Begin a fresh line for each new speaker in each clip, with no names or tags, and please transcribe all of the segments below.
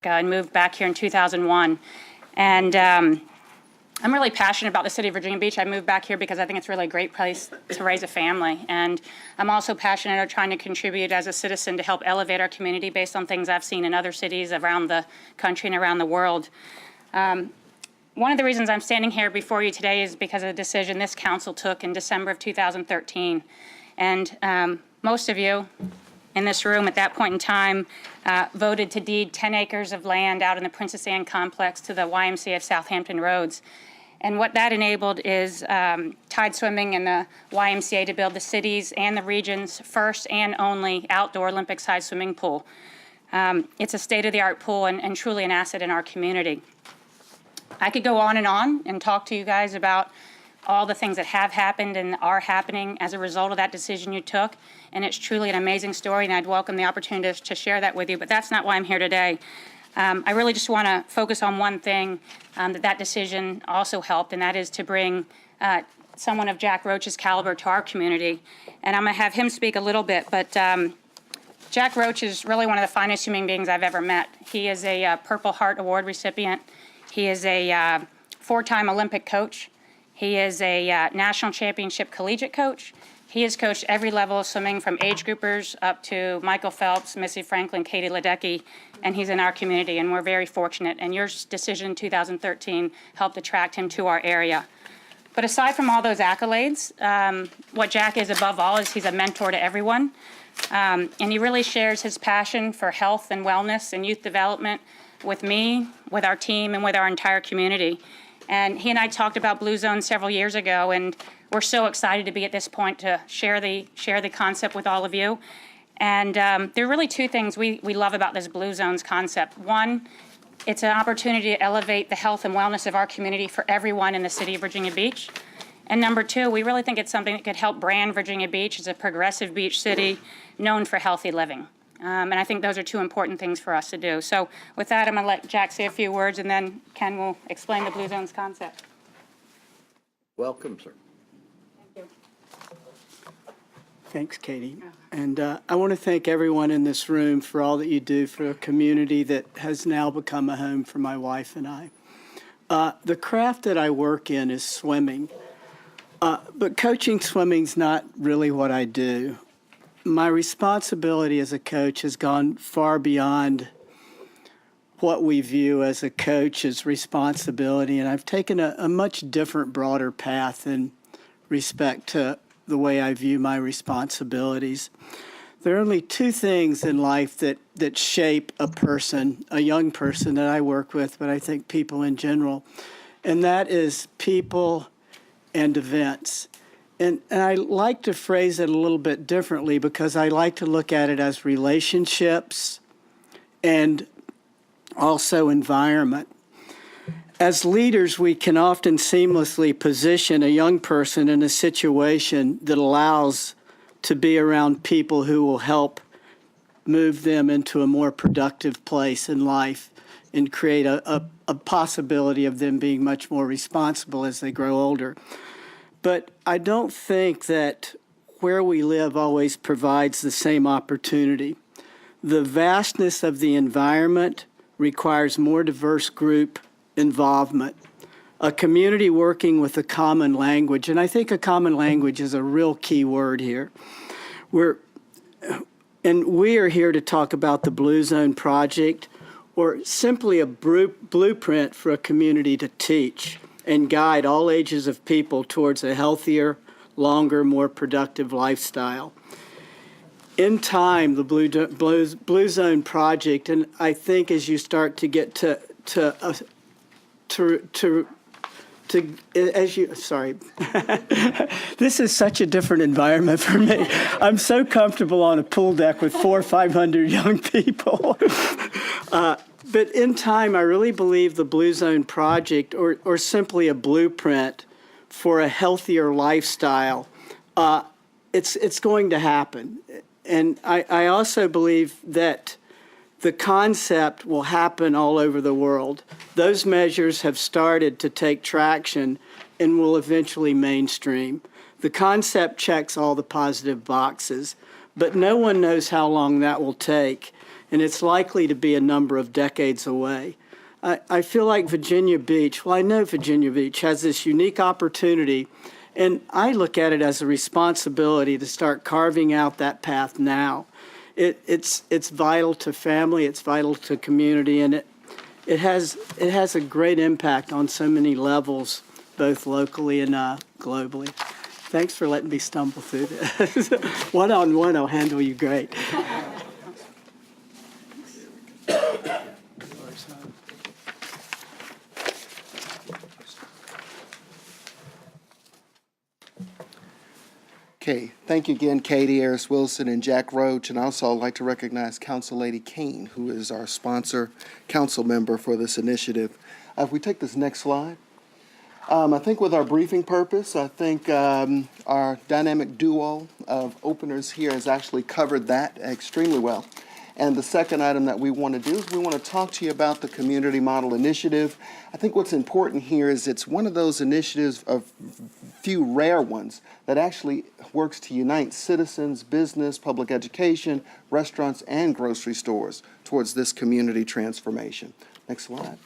and moved back here in 2001. And I'm really passionate about the city of Virginia Beach. I moved back here because I think it's really a great place to raise a family. And I'm also passionate about trying to contribute as a citizen to help elevate our community based on things I've seen in other cities around the country and around the world. One of the reasons I'm standing here before you today is because of the decision this council took in December of 2013. And most of you in this room at that point in time voted to deed 10 acres of land out in the Princess Anne complex to the YMCA of Southampton Roads. And what that enabled is tide swimming and the YMCA to build the city's and the region's first and only outdoor Olympic-sized swimming pool. It's a state-of-the-art pool and truly an asset in our community. I could go on and talk to you guys about all the things that have happened and are happening as a result of that decision you took. And it's truly an amazing story, and I'd welcome the opportunity to share that with you, but that's not why I'm here today. I really just want to focus on one thing that decision also helped, and that is to bring someone of Jack Roach's caliber to our community. And I'm going to have him speak a little bit, but Jack Roach is really one of the finest human beings I've ever met. He is a Purple Heart Award recipient. He is a 4-time Olympic coach. He is a national championship collegiate coach. He has coached every level of swimming from age groupers up to Michael Phelps, Missy Franklin, Katie Ledecky, and he's in our community, and we're very fortunate. And your decision in 2013 helped attract him to our area. But aside from all those accolades, what Jack is above all is he's a mentor to everyone. And he really shares his passion for health and wellness and youth development with me, with our team, and with our entire community. And he and I talked about Blue Zone several years ago, and we're so excited to be at this point to share the concept with all of you. And there are really two things we love about this Blue Zones concept. One, it's an opportunity to elevate the health and wellness of our community for everyone in the city of Virginia Beach. And number two, we really think it's something that could help brand Virginia Beach as a progressive beach city known for healthy living. And I think those are two important things for us to do. So with that, I'm going to let Jack say a few words, and then Ken will explain the Blue Zones concept.
Welcome, sir.
Thank you.
Thanks, Katie. And I want to thank everyone in this room for all that you do for a community that has now become a home for my wife and I. The craft that I work in is swimming, but coaching swimming's not really what I do. My responsibility as a coach has gone far beyond what we view as a coach's responsibility, and I've taken a much different, broader path in respect to the way I view my responsibilities. There are only two things in life that shape a person, a young person that I work with, but I think people in general, and that is people and events. And I like to phrase it a little bit differently because I like to look at it as relationships and also environment. As leaders, we can often seamlessly position a young person in a situation that allows to be around people who will help move them into a more productive place in life and create a possibility of them being much more responsible as they grow older. But I don't think that where we live always provides the same opportunity. The vastness of the environment requires more diverse group involvement, a community working with a common language, and I think a common language is a real key word here. We are here to talk about the Blue Zone Project, or simply a blueprint for a community to teach and guide all ages of people towards a healthier, longer, more productive lifestyle. In time, the Blue Zone Project, and I think as you start to get this is such a different environment for me. I'm so comfortable on a pool deck with 400 or 500 young people. But in time, I really believe the Blue Zone Project, or simply a blueprint for a healthier lifestyle, it's going to happen. And I also believe that the concept will happen all over the world. Those measures have started to take traction and will eventually mainstream. The concept checks all the positive boxes, but no one knows how long that will take. and it's likely to be a number of decades away. I feel like Virginia Beach, well, I know Virginia Beach has this unique opportunity, and I look at it as a responsibility to start carving out that path now. It's vital to family, it's vital to community, and it has a great impact on so many levels, both locally and globally. Thanks for letting me stumble through this. One-on-one, I'll handle you great.
Okay, thank you again, Katie, Harris Wilson, and Jack Roach. And also I'd like to recognize Council Lady Kane, who is our sponsor, council member for this initiative. If we take this next slide. I think with our briefing purpose, I think our dynamic duo of openers here has actually covered that extremely well. And the second item that we want to do is we want to talk to you about the Community Model Initiative. I think what's important here is it's one of those initiatives of few rare ones that actually works to unite citizens, business, public education, restaurants, and grocery stores towards this community transformation. Next slide.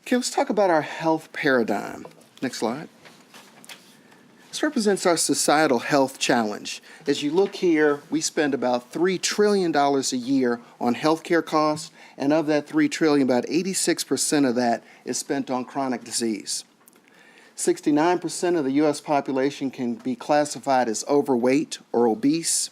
Okay, let's talk about our health paradigm. Next slide. This represents our societal health challenge. As you look here, we spend about $3 trillion a year on healthcare costs, and of that $3 trillion, about 86% of that is spent on chronic disease. 69% of the U.S. population can be classified as overweight or obese.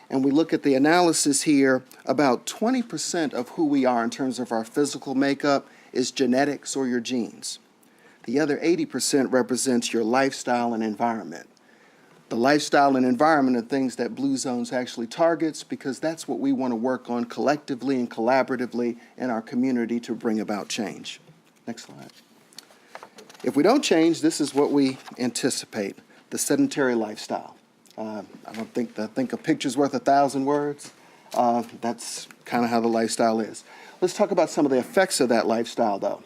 And we look at the analysis here, about 20% of who we are in terms of our physical makeup is genetics or your genes. The other 80% represents your lifestyle and environment. The lifestyle and environment are things that Blue Zones actually targets because that's what we want to work on collectively and collaboratively in our community to bring about change. Next slide. If we don't change, this is what we anticipate, the sedentary lifestyle. I think a picture's worth 1,000 words. That's kind of how the lifestyle is. Let's talk about some of the effects of that lifestyle, though.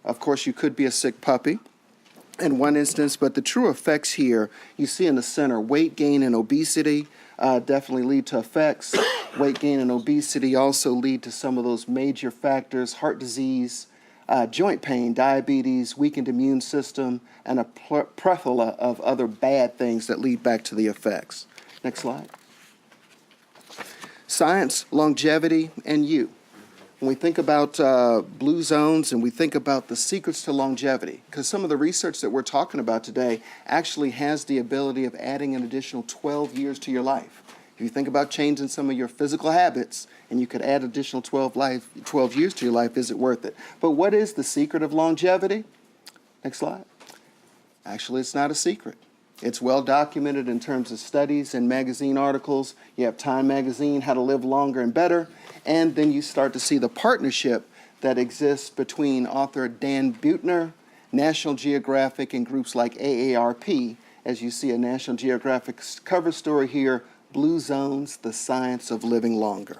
Of course, you could be a sick puppy in one instance, but the true effects here, you see in the center, weight gain and obesity definitely lead to effects. Weight gain and obesity also lead to some of those major factors, heart disease, joint pain, diabetes, weakened immune system, and a plethora of other bad things that lead back to the effects. Next slide. Science, longevity, and you. When we think about Blue Zones and we think about the secrets to longevity, because some of the research that we're talking about today actually has the ability of adding an additional 12 years to your life. If you think about changing some of your physical habits and you could add additional 12 years to your life, is it worth it? But what is the secret of longevity? Next slide. Actually, it's not a secret. It's well documented in terms of studies and magazine articles. You have Time Magazine, How to Live Longer and Better, and then you start to see the partnership that exists between author Dan Buettner, National Geographic, and groups like AARP, as you see a National Geographic cover story here, Blue Zones, the Science of Living Longer.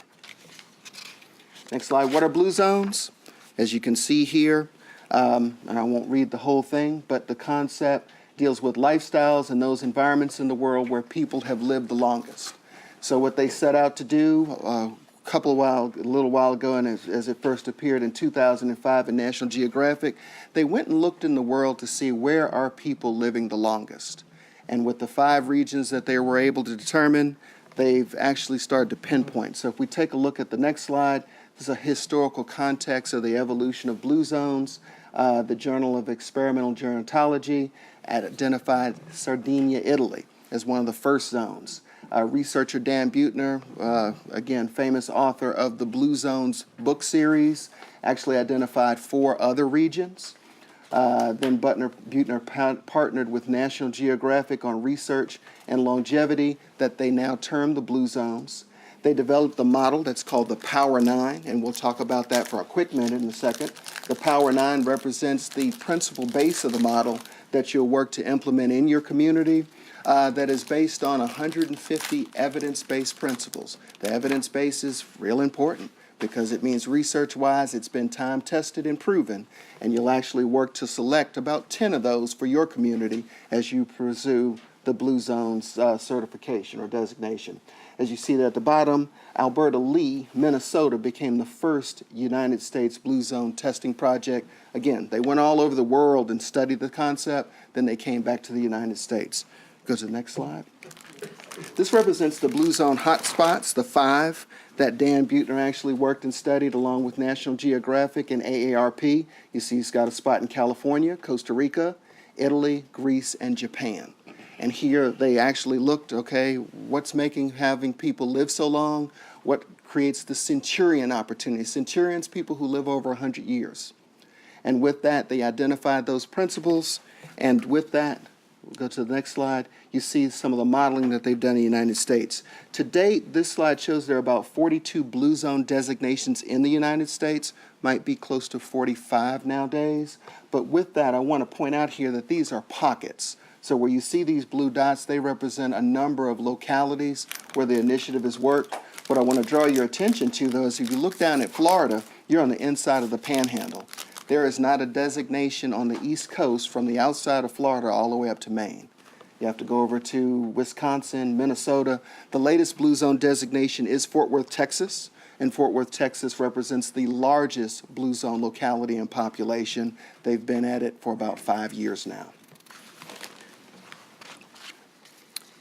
Next slide. What are Blue Zones? As you can see here, and I won't read the whole thing, but the concept deals with lifestyles and those environments in the world where people have lived the longest. So what they set out to do a little while ago, and as it first appeared in 2005 in National Geographic, they went and looked in the world to see where are people living the longest. And with the 5 regions that they were able to determine, they've actually started to pinpoint. So if we take a look at the next slide, this is a historical context of the evolution of Blue Zones. The Journal of Experimental Gerontology identified Sardinia, Italy, as one of the first zones. Researcher Dan Buettner, again, famous author of the Blue Zones book series, actually identified 4 other regions. Then Buettner partnered with National Geographic on research and longevity that they now term the Blue Zones. They developed the model that's called the Power 9, and we'll talk about that for a quick minute in a second. The Power 9 represents the principal base of the model that you'll work to implement in your community that is based on 150 evidence-based principles. The evidence base is real important because it means research-wise it's been time-tested and proven, and you'll actually work to select about 10 of those for your community as you pursue the Blue Zones certification or designation. As you see there at the bottom, Alberta Lee, Minnesota became the first United States Blue Zone testing project. Again, they went all over the world and studied the concept, then they came back to the United States. Go to the next slide. This represents the Blue Zone hotspots, the 5 that Dan Buettner actually worked and studied along with National Geographic and AARP. You see he's got a spot in California, Costa Rica, Italy, Greece, and Japan. And here they actually looked, okay, what's having people live so long? What creates the centurion opportunity? Centurions, people who live over 100 years. And with that, they identified those principles. And with that, we'll go to the next slide. You see some of the modeling that they've done in the United States. To date, this slide shows there are about 42 Blue Zone designations in the United States, might be close to 45 nowadays. But with that, I want to point out here that these are pockets. So where you see these blue dots, they represent a number of localities where the initiative has worked. What I want to draw your attention to, though, is if you look down at Florida, you're on the inside of the panhandle. There is not a designation on the East Coast from the outside of Florida all the way up to Maine. You have to go over to Wisconsin, Minnesota. The latest Blue Zone designation is Fort Worth, Texas, and Fort Worth, Texas represents the largest Blue Zone locality in population. They've been at it for about 5 years now.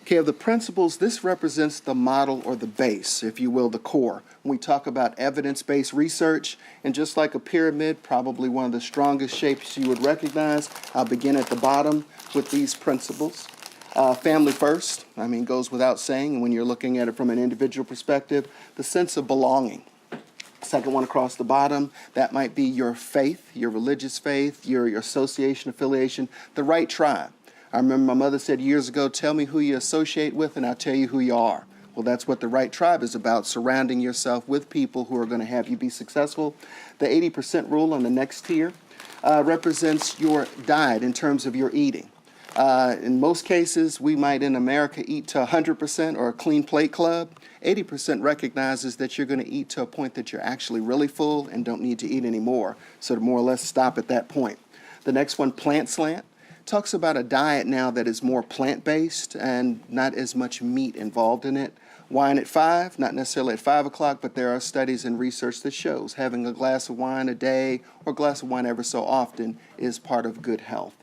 Okay, of the principles, this represents the model or the base, if you will, the core. When we talk about evidence-based research, and just like a pyramid, probably one of the strongest shapes you would recognize, I'll begin at the bottom with these principles. Family first, goes without saying, and when you're looking at it from an individual perspective, the sense of belonging. Second one across the bottom, that might be your faith, your religious faith, your association, affiliation, the right tribe. I remember my mother said years ago, tell me who you associate with and I'll tell you who you are. Well, that's what the right tribe is about, surrounding yourself with people who are going to have you be successful. The 80% rule on the next tier represents your diet in terms of your eating. In most cases, we might in America eat to 100% or a clean plate club. 80% recognizes that you're going to eat to a point that you're actually really full and don't need to eat anymore. So to more or less stop at that point. The next one, plant slant, talks about a diet now that is more plant-based and not as much meat involved in it. Wine at 5, not necessarily at 5 o'clock, but there are studies and research that shows having a glass of wine a day or a glass of wine ever so often is part of good health.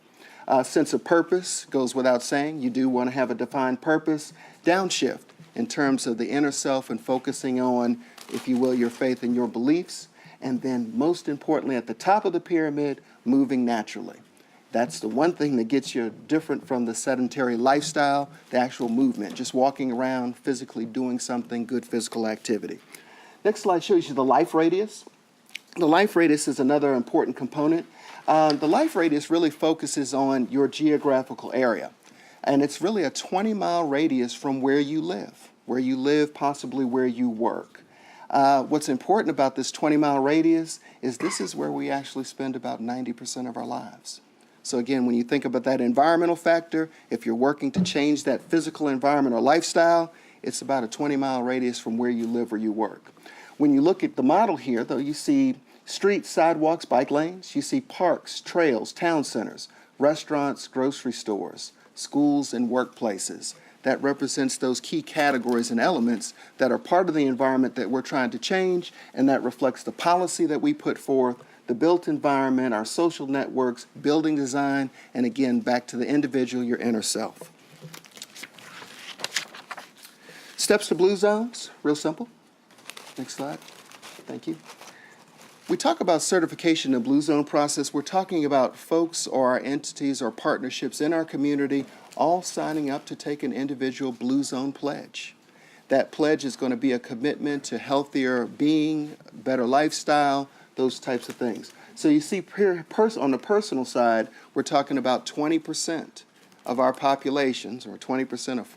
Sense of purpose goes without saying. You do want to have a defined purpose. Downshift in terms of the inner self and focusing on, if you will, your faith and your beliefs. And then most importantly, at the top of the pyramid, moving naturally. That's the one thing that gets you different from the sedentary lifestyle, the actual movement, just walking around, physically doing something, good physical activity. Next slide shows you the life radius. The life radius is another important component. The life radius really focuses on your geographical area. And it's really a 20-mile radius from where you live, possibly where you work. What's important about this 20-mile radius is this is where we actually spend about 90% of our lives. So again, when you think about that environmental factor, if you're working to change that physical environment or lifestyle, it's about a 20-mile radius from where you live or you work. When you look at the model here, though, you see streets, sidewalks, bike lanes. You see parks, trails, town centers, restaurants, grocery stores, schools, and workplaces. That represents those key categories and elements that are part of the environment that we're trying to change, and that reflects the policy that we put forth, the built environment, our social networks, building design, and again, back to the individual, your inner self. Steps to Blue Zones, real simple. Next slide. Thank you. We talk about certification in Blue Zone process. We're talking about folks or our entities or partnerships in our community all signing up to take an individual Blue Zone pledge. That pledge is going to be a commitment to healthier being, better lifestyle, those types of things. So you see here on the personal side, we're talking about 20% of our populations, or 20% of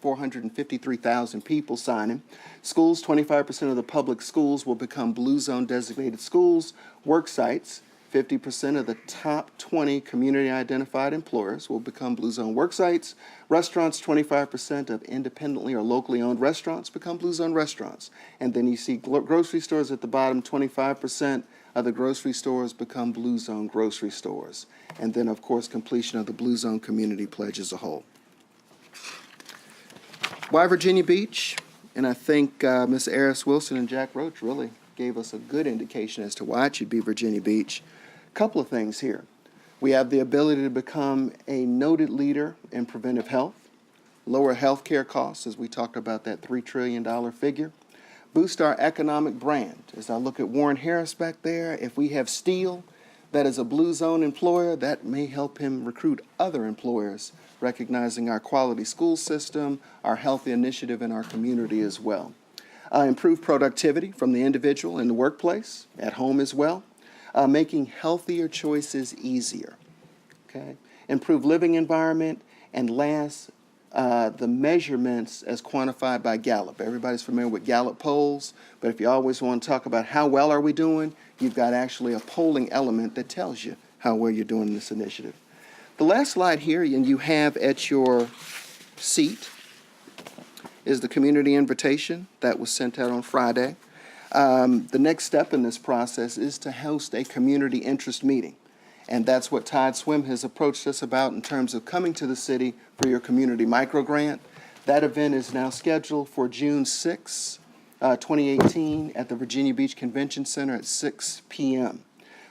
453,000 people signing. Schools, 25% of the public schools will become Blue Zone designated schools. Work sites, 50% of the top 20 community identified employers will become Blue Zone work sites. Restaurants, 25% of independently or locally owned restaurants become Blue Zone restaurants. And then you see grocery stores at the bottom, 25% of the grocery stores become Blue Zone grocery stores. And then, of course, completion of the Blue Zone Community Pledge as a whole. Why Virginia Beach? And I think Ms. Eris Wilson and Jack Roach really gave us a good indication as to why it should be Virginia Beach. A couple of things here. We have the ability to become a noted leader in preventive health, lower health care costs, as we talked about that $3 trillion figure, boost our economic brand. As I look at Warren Harris back there, if we have steel that is a Blue Zone employer, that may help him recruit other employers, recognizing our quality school system, our healthy initiative in our community as well. Improve productivity from the individual in the workplace, at home as well, making healthier choices easier. Okay? Improve living environment, and last, the measurements as quantified by Gallup. Everybody's familiar with Gallup polls, but if you always want to talk about how well are we doing, you've got actually a polling element that tells you how well you're doing in this initiative. The last slide here, and you have at your seat, is the community invitation that was sent out on Friday. The next step in this process is to host a community interest meeting. And that's what Tide Swim has approached us about in terms of coming to the city for your community micro grant. That event is now scheduled for June 6, 2018 at the Virginia Beach Convention Center at 6 p.m.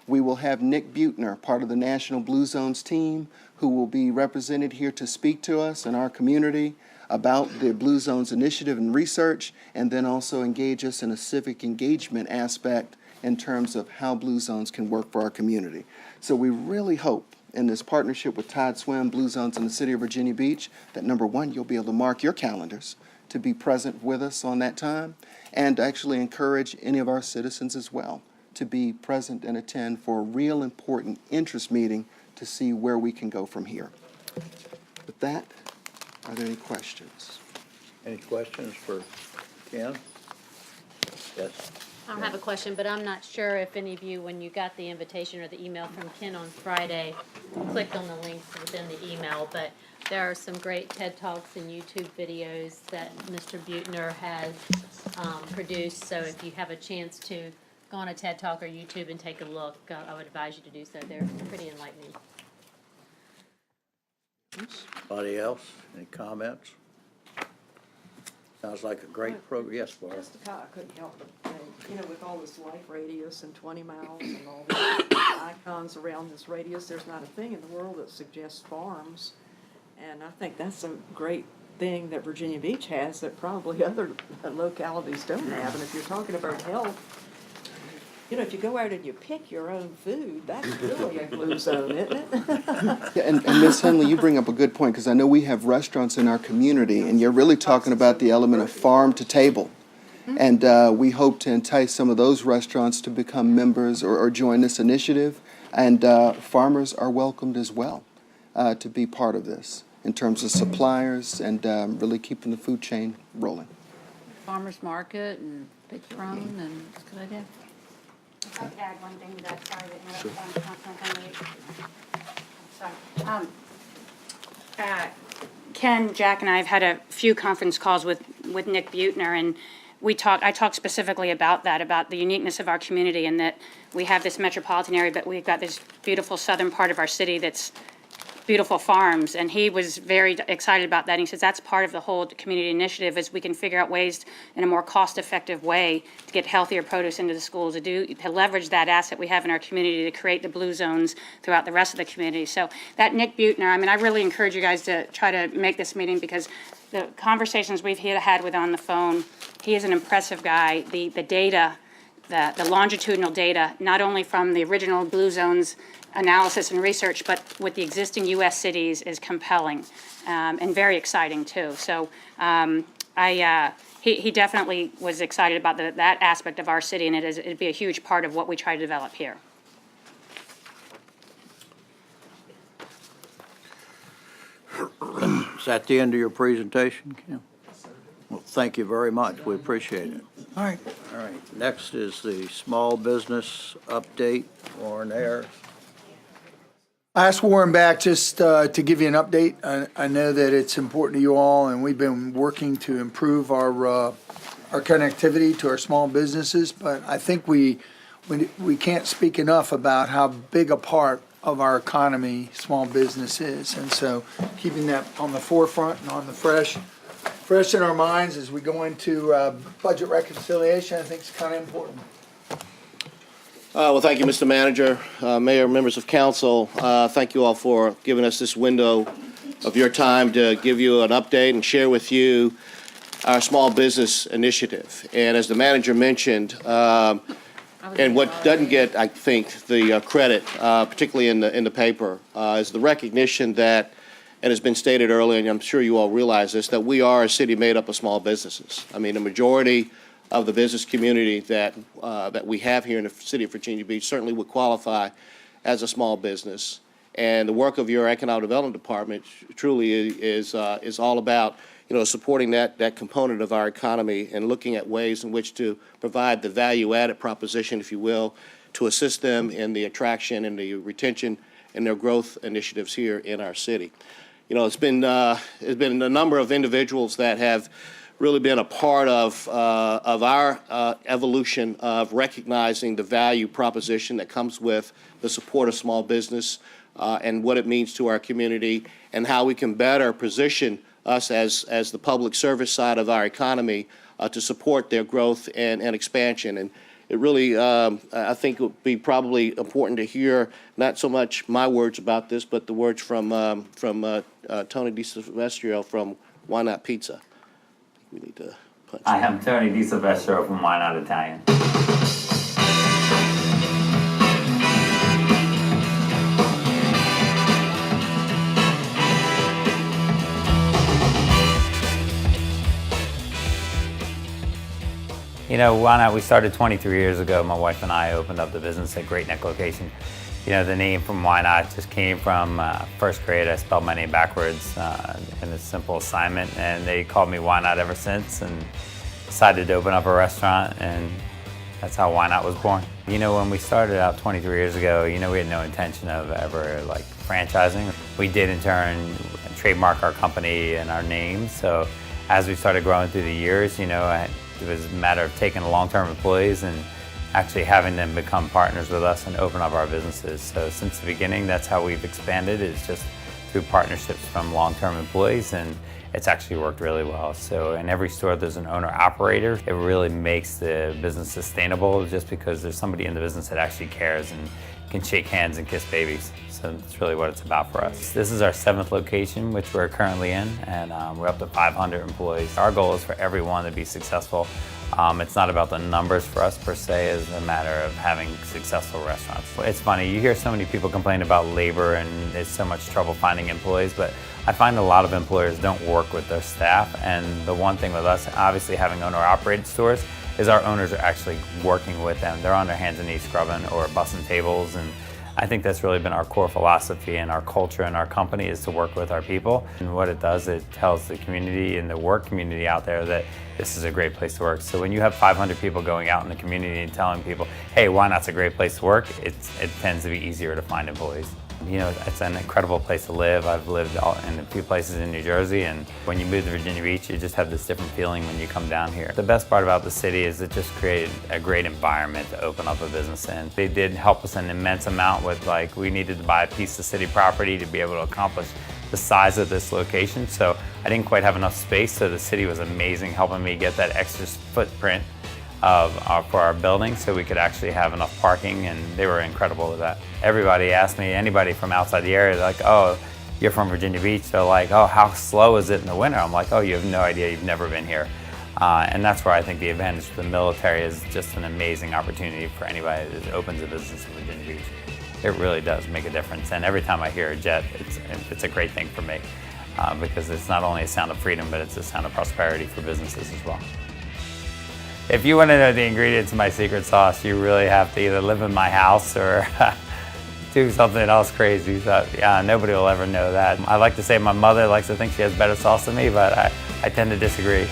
We will have Nick Butner, part of the National Blue Zones team, who will be represented here to speak to us in our community about the Blue Zones initiative and research, and then also engage us in a civic engagement aspect in terms of how Blue Zones can work for our community. So we really hope in this partnership with Tide Swim, Blue Zones, and the City of Virginia Beach that, number one, you'll be able to mark your calendars to be present with us on that time, and actually encourage any of our citizens as well to be present and attend for a real important interest meeting to see where we can go from here. With that, are there any questions?
Any questions for Ken? Yes.
I don't have a question, but I'm not sure if any of you, when you got the invitation or the email from Ken on Friday, clicked on the links within the email, but there are some great TED Talks and YouTube videos that Mr. Butner has produced. So if you have a chance to go on a TED Talk or YouTube and take a look, I would advise you to do so. They're pretty enlightening.
Anybody else? Any comments? Sounds like a great program. Yes, Barb.
Just I couldn't help but think, with all this life radius and 20 miles and all these icons around this radius, there's not a thing in the world that suggests farms. And I think that's a great thing that Virginia Beach has that probably other localities don't have. And if you're talking about health, if you go out and you pick your own food, that's really a Blue Zone, isn't it?
Yeah, and Ms. Henley, you bring up a good point, because I know we have restaurants in our community, and you're really talking about the element of farm to table. And we hope to entice some of those restaurants to become members or join this initiative. And farmers are welcomed as well to be part of this in terms of suppliers and really keeping the food chain rolling.
Farmers market and pick your own, and it's a good idea.
I'd like to add one thing to that, sorry, sorry. Ken, Jack, and I have had a few conference calls with Nick Butner, and I talked specifically about that, about the uniqueness of our community, and that we have this metropolitan area, but we've got this beautiful southern part of our city that's beautiful farms, and he was very excited about that. And he says that's part of the whole community initiative, is we can figure out ways in a more cost-effective way to get healthier produce into the schools, to leverage that asset we have in our community to create the Blue Zones throughout the rest of the community. So that Nick Butner, I really encourage you guys to try to make this meeting, because the conversations we've had with on the phone, he is an impressive guy. The data, the longitudinal data, not only from the original Blue Zones analysis and research, but with the existing U.S. cities, is compelling and very exciting too. So he definitely was excited about that aspect of our city, and it'd be a huge part of what we try to develop here.
Is that the end of your presentation, Ken? Well, thank you very much. We appreciate it.
All right.
All right. Next is the small business update. Warren Ayers.
I asked Warren back just to give you an update. I know that it's important to you all, and we've been working to improve our connectivity to our small businesses. But I think we can't speak enough about how big a part of our economy small business is, and so keeping that on the forefront and on the fresh in our minds as we go into budget reconciliation, I think is kind of important.
Well, thank you, Mr. Manager, Mayor, members of council. Thank you all for giving us this window of your time to give you an update and share with you our small business initiative. And as the manager mentioned, and what doesn't get, I think, the credit, particularly in the paper, is the recognition that, and has been stated earlier, and I'm sure you all realize this, that we are a city made up of small businesses. I mean, the majority of the business community that we have here in the city of Virginia Beach certainly would qualify as a small business. And the work of your Economic Development Department truly is all about, supporting that component of our economy and looking at ways in which to provide the value-added proposition, if you will, to assist them in the attraction and the retention and their growth initiatives here in our city. It's been a number of individuals that have really been a part of our evolution of recognizing the value proposition that comes with the support of small business and what it means to our community and how we can better position us as the public service side of our economy to support their growth and expansion. And it really, I think it would be probably important to hear not so much my words about this, but the words from Tony DiSilvestro from Why Not Pizza. We need to punch.
I am Tony DiSilvestro from Why Not Italian. Why Not? We started 23 years ago. My wife and I opened up the business at Great Neck location. The name from Why Not just came from first grade. I spelled my name backwards in a simple assignment, and they called me Why Not ever since, and decided to open up a restaurant, and that's how Why Not was born. When we started out 23 years ago, we had no intention of ever franchising. We did in turn trademark our company and our name. So as we started growing through the years, it was a matter of taking long-term employees and actually having them become partners with us and open up our businesses. So since the beginning, that's how we've expanded, is just through partnerships from long-term employees, and it's actually worked really well. So in every store, there's an owner-operator. It really makes the business sustainable just because there's somebody in the business that actually cares and can shake hands and kiss babies. So that's really what it's about for us. This is our 7th location, which we're currently in, and we're up to 500 employees. Our goal is for everyone to be successful. It's not about the numbers for us per se, it's a matter of having successful restaurants. It's funny, you hear so many people complain about labor and there's so much trouble finding employees, but I find a lot of employers don't work with their staff, and the one thing with us, obviously having owner-operated stores, is our owners are actually working with them. They're on their hands and knees scrubbing or bussing tables, and I think that's really been our core philosophy and our culture in our company, is to work with our people. And what it does, it tells the community and the work community out there that this is a great place to work. So when you have 500 people going out in the community and telling people, hey, Why Not's a great place to work, it tends to be easier to find employees. It's an incredible place to live. I've lived in a few places in New Jersey, and when you move to Virginia Beach, you just have this different feeling when you come down here. The best part about the city is it just created a great environment to open up a business in. They did help us an immense amount with, we needed to buy a piece of city property to be able to accomplish the size of this location. So I didn't quite have enough space, so the city was amazing helping me get that extra footprint for our building so we could actually have enough parking, and they were incredible with that. Everybody asked me, anybody from outside the area, like, oh, you're from Virginia Beach, they're like, oh, how slow is it in the winter? I'm like, oh, you have no idea, you've never been here. And that's where I think the advantage for the military is just an amazing opportunity for anybody that opens a business in Virginia Beach. It really does make a difference, and every time I hear a jet, it's a great thing for me because it's not only a sound of freedom, but it's a sound of prosperity for businesses as well. If you want to know the ingredients of my secret sauce, you really have to either live in my house or do something else crazy. So yeah, nobody will ever know that. I like to say my mother likes to think she has better sauce than me, but I tend to disagree.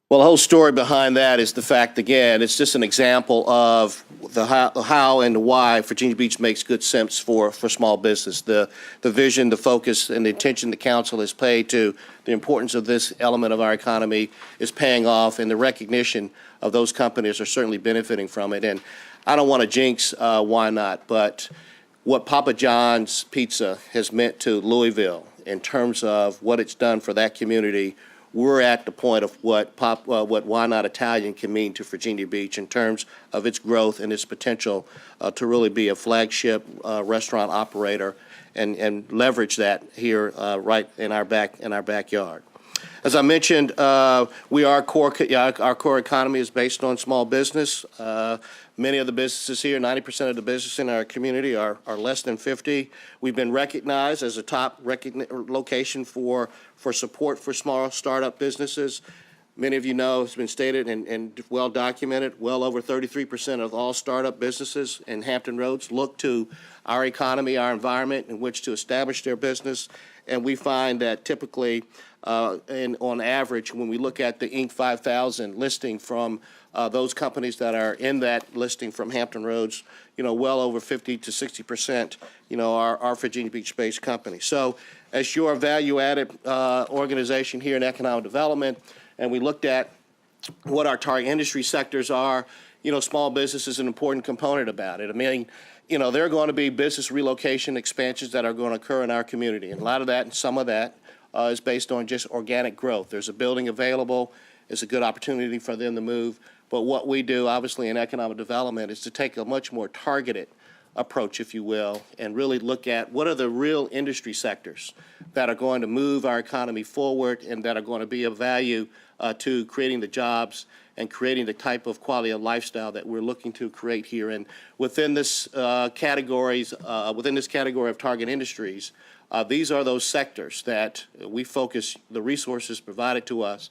Well, the whole story behind that is the fact, again, it's just an example of the how and the why Virginia Beach makes good sense for small business. The vision, the focus, and the attention the council has paid to the importance of this element of our economy is paying off, and the recognition of those companies are certainly benefiting from it. And I don't want to jinx Why Not, but what Papa John's Pizza has meant to Louisville in terms of what it's done for that community, we're at the point of what Why Not Italian can mean to Virginia Beach in terms of its growth and its potential to really be a flagship restaurant operator and leverage that here right in our backyard. As I mentioned, our core economy is based on small business. Many of the businesses here, 90% of the businesses in our community are less than 50. We've been recognized as a top location for support for small startup businesses. Many of you know, it's been stated and well documented, well over 33% of all startup businesses in Hampton Roads look to our economy, our environment in which to establish their business. And we find that typically, on average, when we look at the Inc. 5000 listing from those companies that are in that listing from Hampton Roads, well over 50 to 60%, are Virginia Beach-based companies. So as your value-added organization here in economic development, and we looked at what our target industry sectors are, small business is an important component about it. I mean, there are going to be business relocation expansions that are going to occur in our community. And a lot of that and some of that is based on just organic growth. There's a building available. It's a good opportunity for them to move. But what we do, obviously, in economic development is to take a much more targeted approach, if you will, and really look at what are the real industry sectors that are going to move our economy forward and that are going to be of value to creating the jobs and creating the type of quality of lifestyle that we're looking to create here. And within this category of target industries, these are those sectors that we focus the resources provided to us,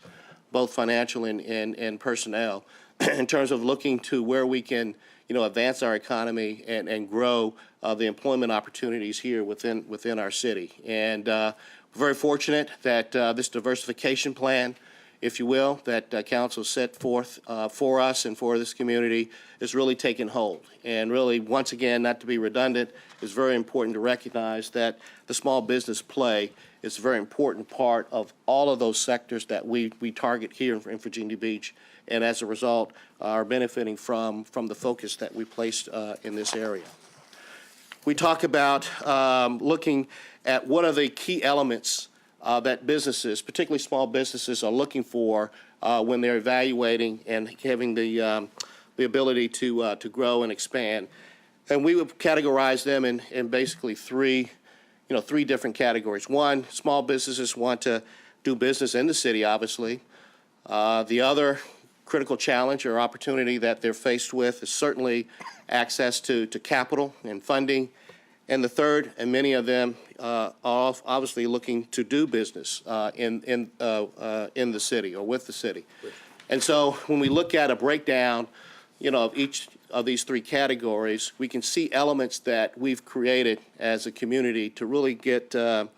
both financial and personnel, in terms of looking to where we can advance our economy and grow the employment opportunities here within our city. And we're very fortunate that this diversification plan, if you will, that council set forth for us and for this community is really taking hold. And really, once again, not to be redundant, it's very important to recognize that the small business play is a very important part of all of those sectors that we target here in Virginia Beach, and as a result are benefiting from the focus that we placed in this area. We talk about looking at what are the key elements that businesses, particularly small businesses, are looking for when they're evaluating and having the ability to grow and expand. And we would categorize them in basically three different categories. One, small businesses want to do business in the city, obviously. The other critical challenge or opportunity that they're faced with is certainly access to capital and funding. And the third, and many of them are obviously looking to do business in the city or with the city. And so when we look at a breakdown, of each of these three categories, we can see elements that we've created as a community to really get the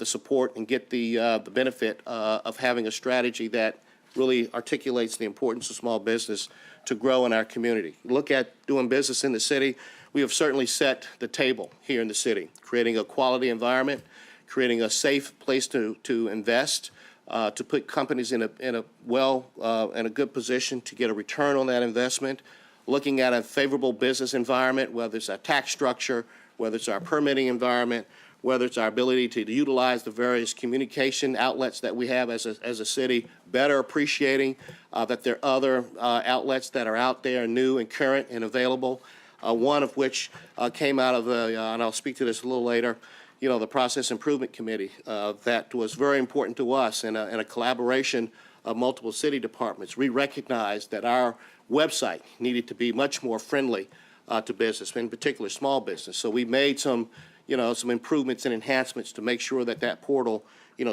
support and get the benefit of having a strategy that really articulates the importance of small business to grow in our community. Look at doing business in the city. We have certainly set the table here in the city, creating a quality environment, creating a safe place to invest, to put companies in a good position to get a return on that investment, looking at a favorable business environment, whether it's our tax structure, whether it's our permitting environment, whether it's our ability to utilize the various communication outlets that we have as a city, better appreciating that there are other outlets that are out there, new and current and available. One of which came out of and I'll speak to this a little later, the Process Improvement Committee that was very important to us in a collaboration of multiple city departments. We recognized that our website needed to be much more friendly to business, in particular small business. So we made some improvements and enhancements to make sure that that portal,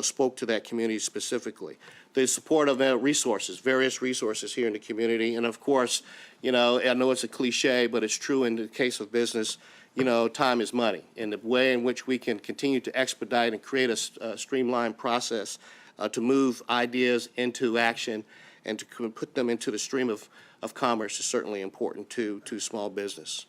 spoke to that community specifically. The support of various resources here in the community, and of course, I know it's a cliche, but it's true in the case of business. Time is money, and the way in which we can continue to expedite and create a streamlined process to move ideas into action and to put them into the stream of commerce is certainly important to small business.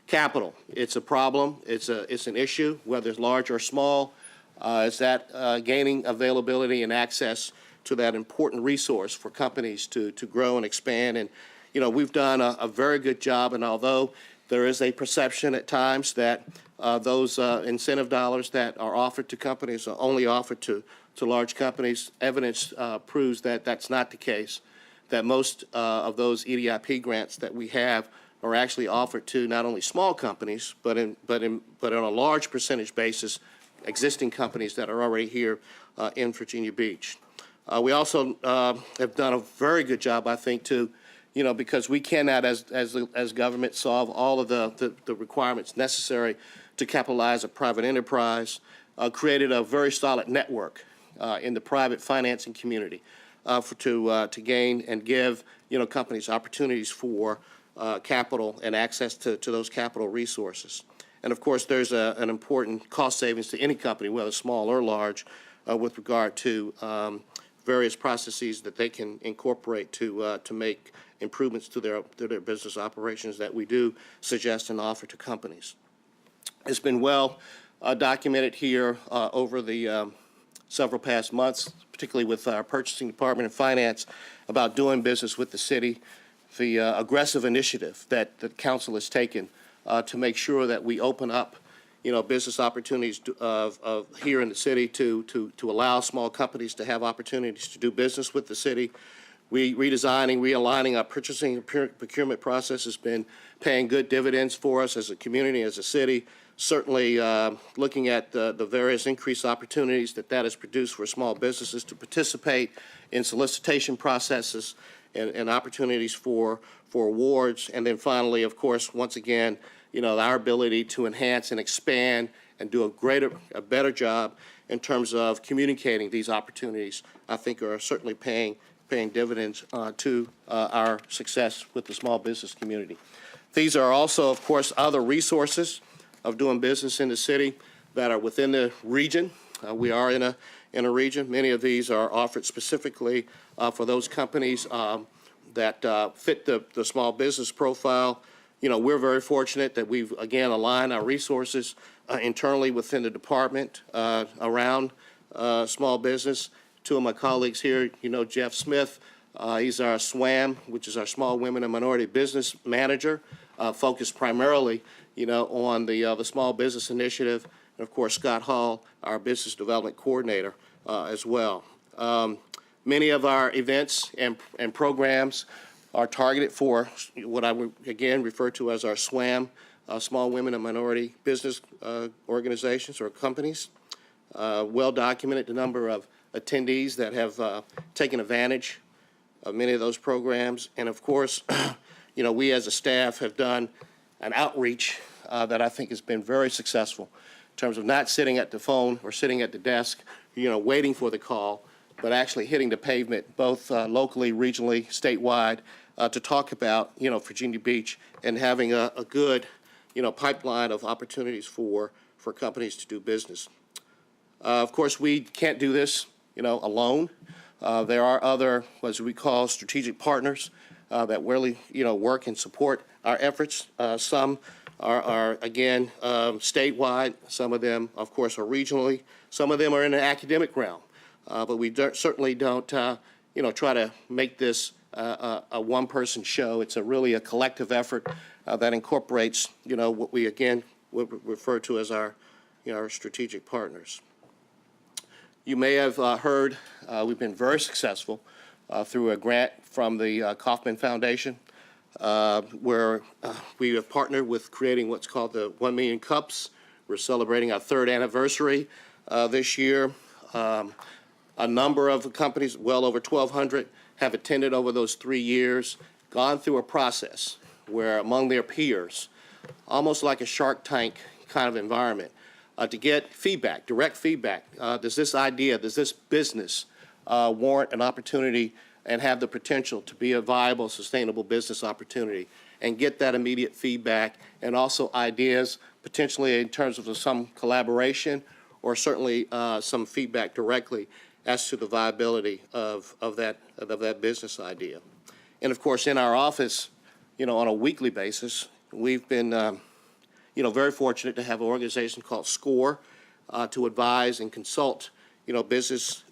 Capital, it's a problem, it's an issue, whether it's large or small. It's that gaining availability and access to that important resource for companies to grow and expand. And, we've done a very good job, and although There is a perception at times that those incentive dollars that are offered to companies are only offered to large companies. Evidence proves that that's not the case, that most of those EDIP grants that we have are actually offered to not only small companies, but on a large percentage basis, existing companies that are already here in Virginia Beach. We also have done a very good job, I think, to, because we cannot, as government, solve all of the requirements necessary to capitalize a private enterprise, created a very solid network in the private financing community to gain and give, companies opportunities for capital and access to those capital resources. And of course, there's an important cost savings to any company, whether small or large, with regard to various processes that they can incorporate to make improvements to their business operations that we do suggest and offer to companies. It's been well documented here over the several past months, particularly with our purchasing department and finance, about doing business with the city, the aggressive initiative that the council has taken to make sure that we open up, business opportunities here in the city to allow small companies to have opportunities to do business with the city. Realigning our purchasing and procurement process has been paying good dividends for us as a community, as a city. Certainly looking at the various increased opportunities that has produced for small businesses to participate in solicitation processes and opportunities for awards. And then finally, of course, once again, our ability to enhance and expand and do a better job in terms of communicating these opportunities, I think are certainly paying dividends to our success with the small business community. These are also, of course, other resources of doing business in the city that are within the region. We are in a region. Many of these are offered specifically for those companies that fit the small business profile. We're very fortunate that we've, again, aligned our resources internally within the department around small business. Two of my colleagues here, Jeff Smith, he's our SWAM, which is our Small Women and Minority Business Manager, focused primarily, on the Small Business Initiative. And of course, Scott Hall, our Business Development Coordinator as well. Many of our events and programs are targeted for what I would, again, refer to as our SWAM, Small Women and Minority Business Organizations or companies. Well documented the number of attendees that have taken advantage of many of those programs. And of course, we as a staff have done an outreach that I think has been very successful in terms of not sitting at the phone or sitting at the desk, waiting for the call, but actually hitting the pavement, both locally, regionally, statewide, to talk about, Virginia Beach and having a good, pipeline of opportunities for companies to do business. Of course, we can't do this, alone. There are other, as we call, strategic partners that really, work and support our efforts. Some are again, statewide. Some of them, of course, are regionally. Some of them are in the academic realm. But we certainly don't, try to make this a one-person show. It's really a collective effort that incorporates, what we, again, would refer to as our strategic partners. You may have heard we've been very successful through a grant from the Kauffman Foundation, where we have partnered with creating what's called the 1 Million Cups. We're celebrating our 3rd anniversary this year. A number of companies, well over 1,200, have attended over those 3 years, gone through a process where among their peers, almost like a Shark Tank kind of environment, to get feedback, direct feedback. Does this business warrant an opportunity and have the potential to be a viable, sustainable business opportunity? And get that immediate feedback and also ideas, potentially in terms of some collaboration or certainly some feedback directly as to the viability of that business idea. And of course, in our office, on a weekly basis, we've been very fortunate to have an organization called SCORE to advise and consult, business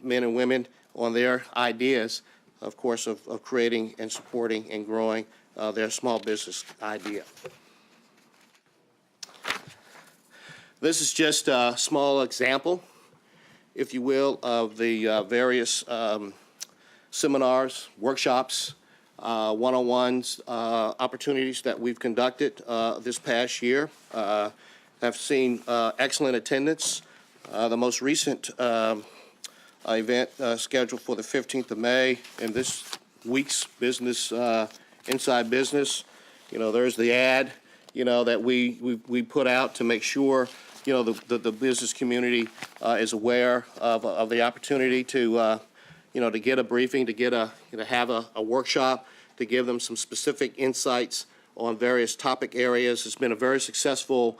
men and women on their ideas, of course, of creating and supporting and growing their small business idea. This is just a small example, if you will, of the various seminars, workshops, one-on-ones, opportunities that we've conducted this past year. Have seen excellent attendance. The most recent event scheduled for the 15th of May in this week's business, Inside Business. You know, there's the ad, you know, that we put out to make sure, you know, the business community is aware of the opportunity to, you know, to get a briefing, to get have a workshop, to give them some specific insights on various topic areas. It's been a very successful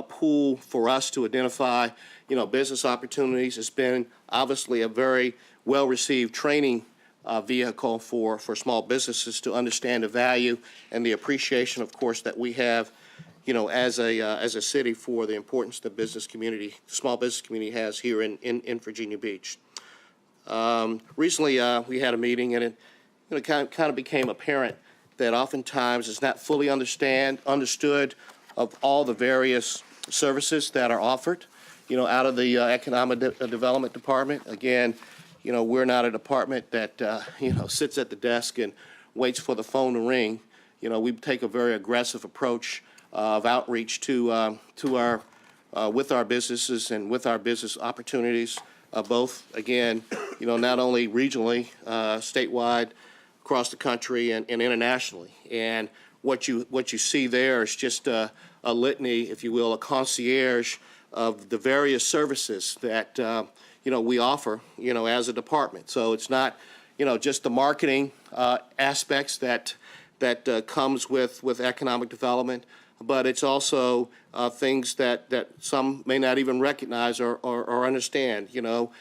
pool for us to identify, you know, business opportunities. It's been obviously a very well-received training vehicle for small businesses to understand the value and the appreciation, of course, that we have, you know, as a city for the importance the business community, small business community has here in Virginia Beach. Recently, we had a meeting, and it, you know, kind of became apparent that oftentimes it's not fully understood of all the various services that are offered, you know, out of the Economic Development Department. Again, you know, we're not a department that, you know, sits at the desk and waits for the phone to ring. You know, we take a very aggressive approach of outreach to our, with our businesses and with our business opportunities, both, again, you know, not only regionally, statewide, across the country and internationally. And what you see there is just a litany, if you will, a concierge of the various services that, you know, we offer, you know, as a department. So it's not, you know, just the marketing aspects that comes with economic development, but it's also things that some may not even recognize or understand. You know,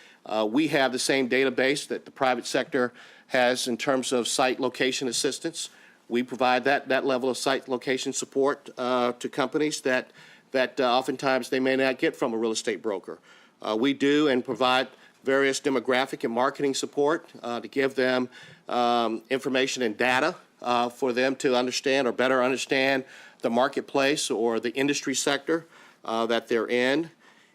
we have the same database that the private sector has in terms of site location assistance. We provide that level of site location support to companies that oftentimes they may not get from a real estate broker. We do and provide various demographic and marketing support to give them information and data for them to understand or better understand the marketplace or the industry sector that they're in.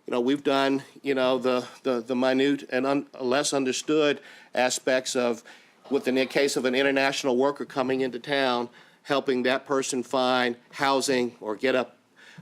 You know, we've done, you know, the minute and less understood aspects of, within the case of an international worker coming into town, helping that person find housing or get a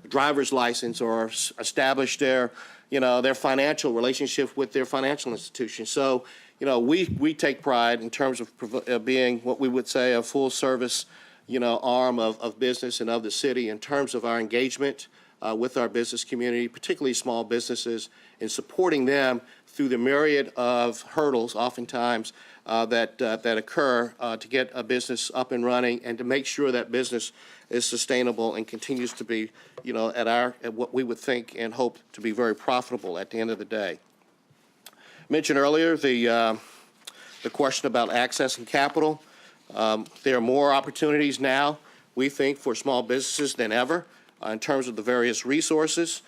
driver's license or establish their, you know, their financial relationship with their financial institution. So, you know, we take pride in terms of being what we would say a full service, you know, arm of business and of the city in terms of our engagement with our business community, particularly small businesses, in supporting them through the myriad of hurdles oftentimes that occur to get a business up and running and to make sure that business is sustainable and continues to be, you know, at what we would think and hope to be very profitable at the end of the day. Mentioned earlier the question about access and capital. There are more opportunities now, we think, for small businesses than ever in terms of the various resources.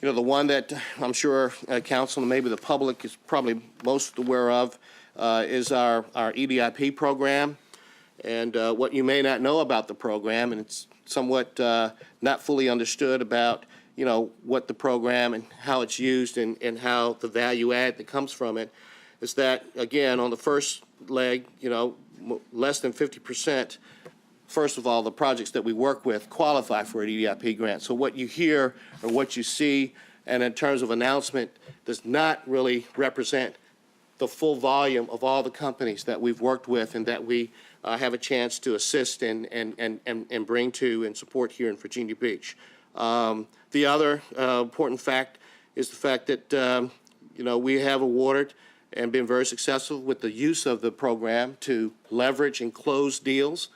You know, the one that I'm sure council and maybe the public is probably most aware of is our EDIP program. And what you may not know about the program, and it's somewhat not fully understood about, you know, what the program and how it's used and how the value add that comes from it, is that, again, on the first leg, you know, less than 50%, first of all, the projects that we work with qualify for an EDIP grant. So what you hear or what you see, and in terms of announcement, does not really represent the full volume of all the companies that we've worked with and that we have a chance to assist and bring to and support here in Virginia Beach. The other important fact is the fact that, you know, we have awarded and been very successful with the use of the program to leverage and close deals,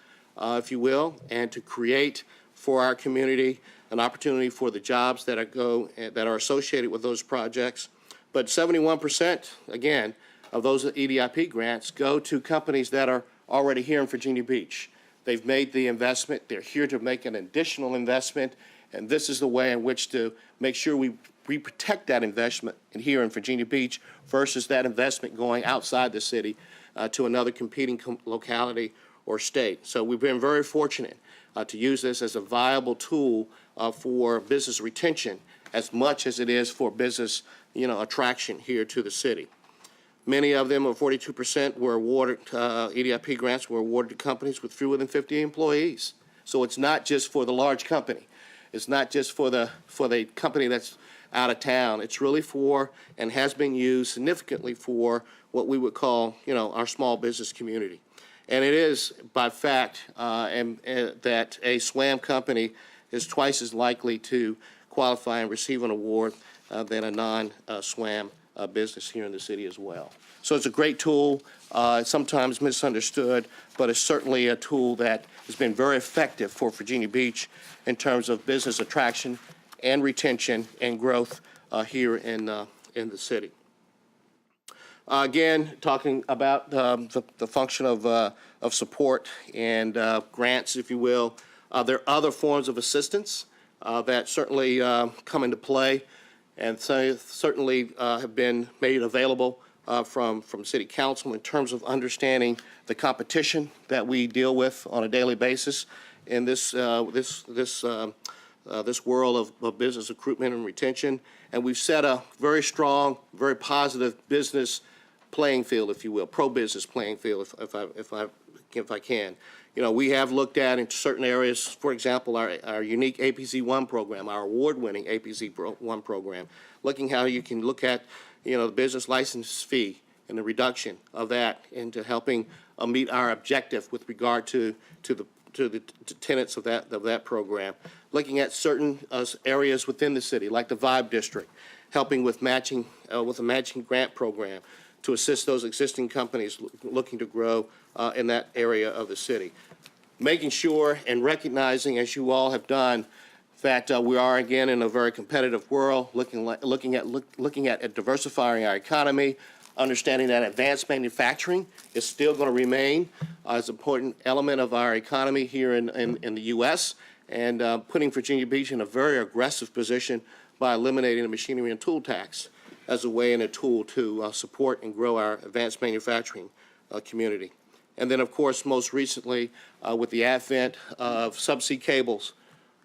if you will, and to create for our community an opportunity for the jobs that are associated with those projects. But 71%, again, of those EDIP grants go to companies that are already here in Virginia Beach. They've made the investment. They're here to make an additional investment, and this is the way in which to make sure we protect that investment here in Virginia Beach versus that investment going outside the city to another competing locality or state. So we've been very fortunate to use this as a viable tool for business retention as much as it is for business, attraction here to the city. Many of them, or 42%, were awarded, EDIP grants were awarded to companies with fewer than 50 employees. So it's not just for the large company. It's not just for the company that's out of town. It's really for, and has been used significantly for, what we would call, our small business community. And it is, by fact, that a SWAM company is twice as likely to qualify and receive an award than a non-SWAM business here in the city as well. So it's a great tool, sometimes misunderstood, but it's certainly a tool that has been very effective for Virginia Beach in terms of business attraction and retention and growth here in the city. Again, talking about the function of support and grants, if you will, there are other forms of assistance that certainly come into play, and so certainly have been made available from City Council in terms of understanding the competition that we deal with on a daily basis in this world of business recruitment and retention. And we've set a very strong, very positive business playing field, if you will, pro-business playing field, if I can. We have looked at in certain areas, for example, our unique APZ-1 program, our award-winning APZ-1 program, looking how you can look at, the business license fee and the reduction of that into helping meet our objective with regard to the tenets of that program. Looking at certain areas within the city, like the Vibe District, helping with matching with a matching grant program to assist those existing companies looking to grow in that area of the city. Making sure and recognizing, as you all have done, that we are again in a very competitive world, looking at diversifying our economy, understanding that advanced manufacturing is still going to remain as an important element of our economy here in the U.S., and putting Virginia Beach in a very aggressive position by eliminating the machinery and tool tax as a way and a tool to support and grow our advanced manufacturing community. And then, of course, most recently, with the advent of subsea cables,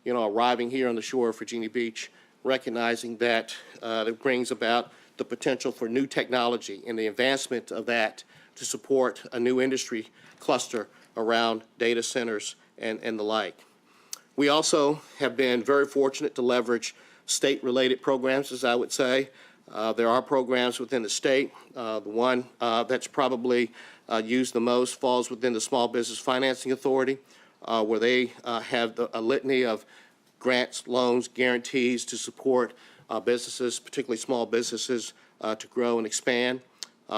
arriving here on the shore of Virginia Beach, recognizing that it brings about the potential for new technology and the advancement of that to support a new industry cluster around data centers and the like. We also have been very fortunate to leverage state-related programs, as I would say. There are programs within the state. The one that's probably used the most falls within the Small Business Financing Authority, where they have a litany of grants, loans, guarantees to support businesses, particularly small businesses, to grow and expand.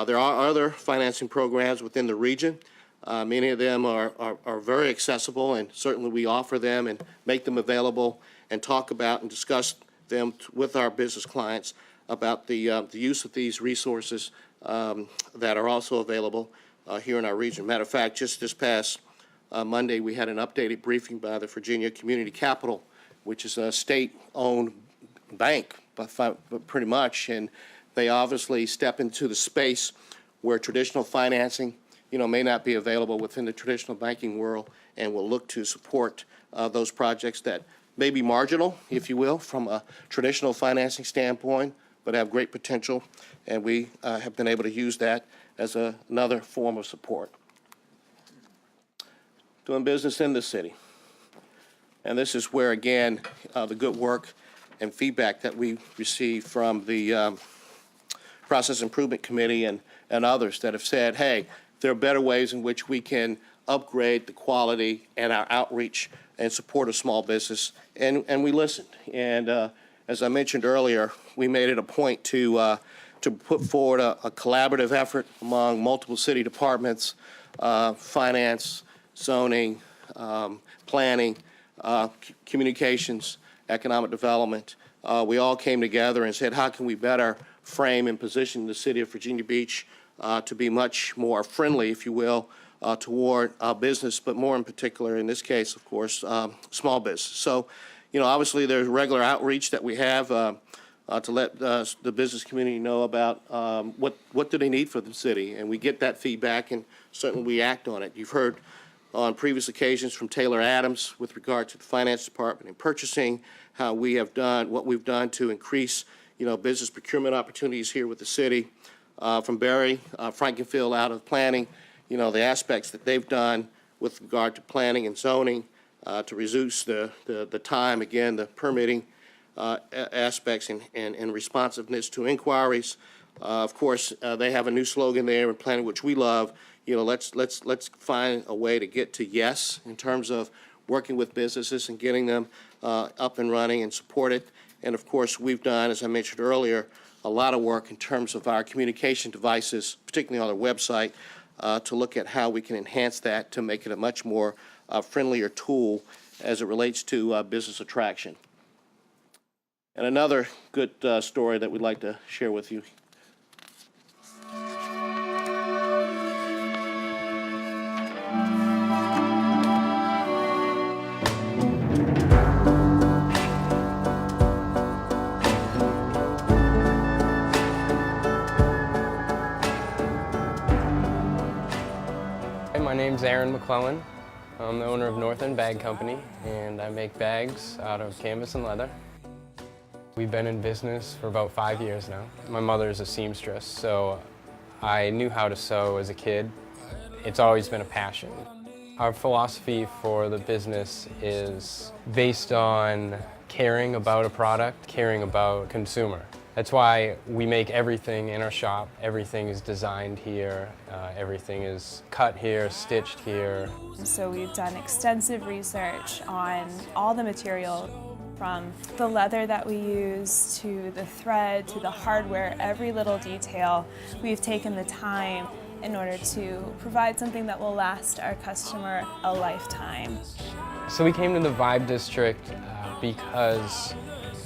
There are other financing programs within the region. Many of them are very accessible, and certainly we offer them and make them available and talk about and discuss them with our business clients about the use of these resources that are also available here in our region. Matter of fact, just this past Monday, we had an updated briefing by the Virginia Community Capital, which is a state-owned bank, but pretty much, and they obviously step into the space where traditional financing, may not be available within the traditional banking world, and will look to support those projects that may be marginal, if you will, from a traditional financing standpoint, but have great potential, and we have been able to use that as another form of support. Doing business in the city. And this is where, again, the good work and feedback that we receive from the Process Improvement Committee and others that have said, hey, there are better ways in which we can upgrade the quality and our outreach and support of small business, and we listened. And as I mentioned earlier, we made it a point to put forward a collaborative effort among multiple city departments, finance, zoning, planning, communications, economic development. We all came together and said, how can we better frame and position the city of Virginia Beach to be much more friendly, if you will, toward business, but more in particular, in this case, of course, small business. So, obviously there's regular outreach that we have to let the business community know about what do they need for the city, and we get that feedback, and certainly we act on it. You've heard on previous occasions from Taylor Adams with regard to the finance department and purchasing, how we have done, what we've done to increase, business procurement opportunities here with the city. From Barry Frankenfield out of planning, the aspects that they've done with regard to planning and zoning to reduce the time, again, the permitting aspects and responsiveness to inquiries. Of course, they have a new slogan there in planning, which we love. Let's find a way to get to yes in terms of working with businesses and getting them up and running and supported. And of course, we've done, as I mentioned earlier, a lot of work in terms of our communication devices, particularly on our website, to look at how we can enhance that to make it a much more friendlier tool as it relates to business attraction. And another good story that we'd like to share with you.
My name's Aaron McClellan. I'm the owner of North End Bag Company, and I make bags out of canvas and leather. We've been in business for about 5 years now. My mother's a seamstress, so I knew how to sew as a kid. It's always been a passion. Our philosophy for the business is based on caring about a product, caring about consumer. That's why we make everything in our shop. Everything is designed here. Everything is cut here, stitched here.
So we've done extensive research on all the material, from the leather that we use to the thread to the hardware, every little detail. We've taken the time in order to provide something that will last our customer a lifetime.
So we came to the Vibe District because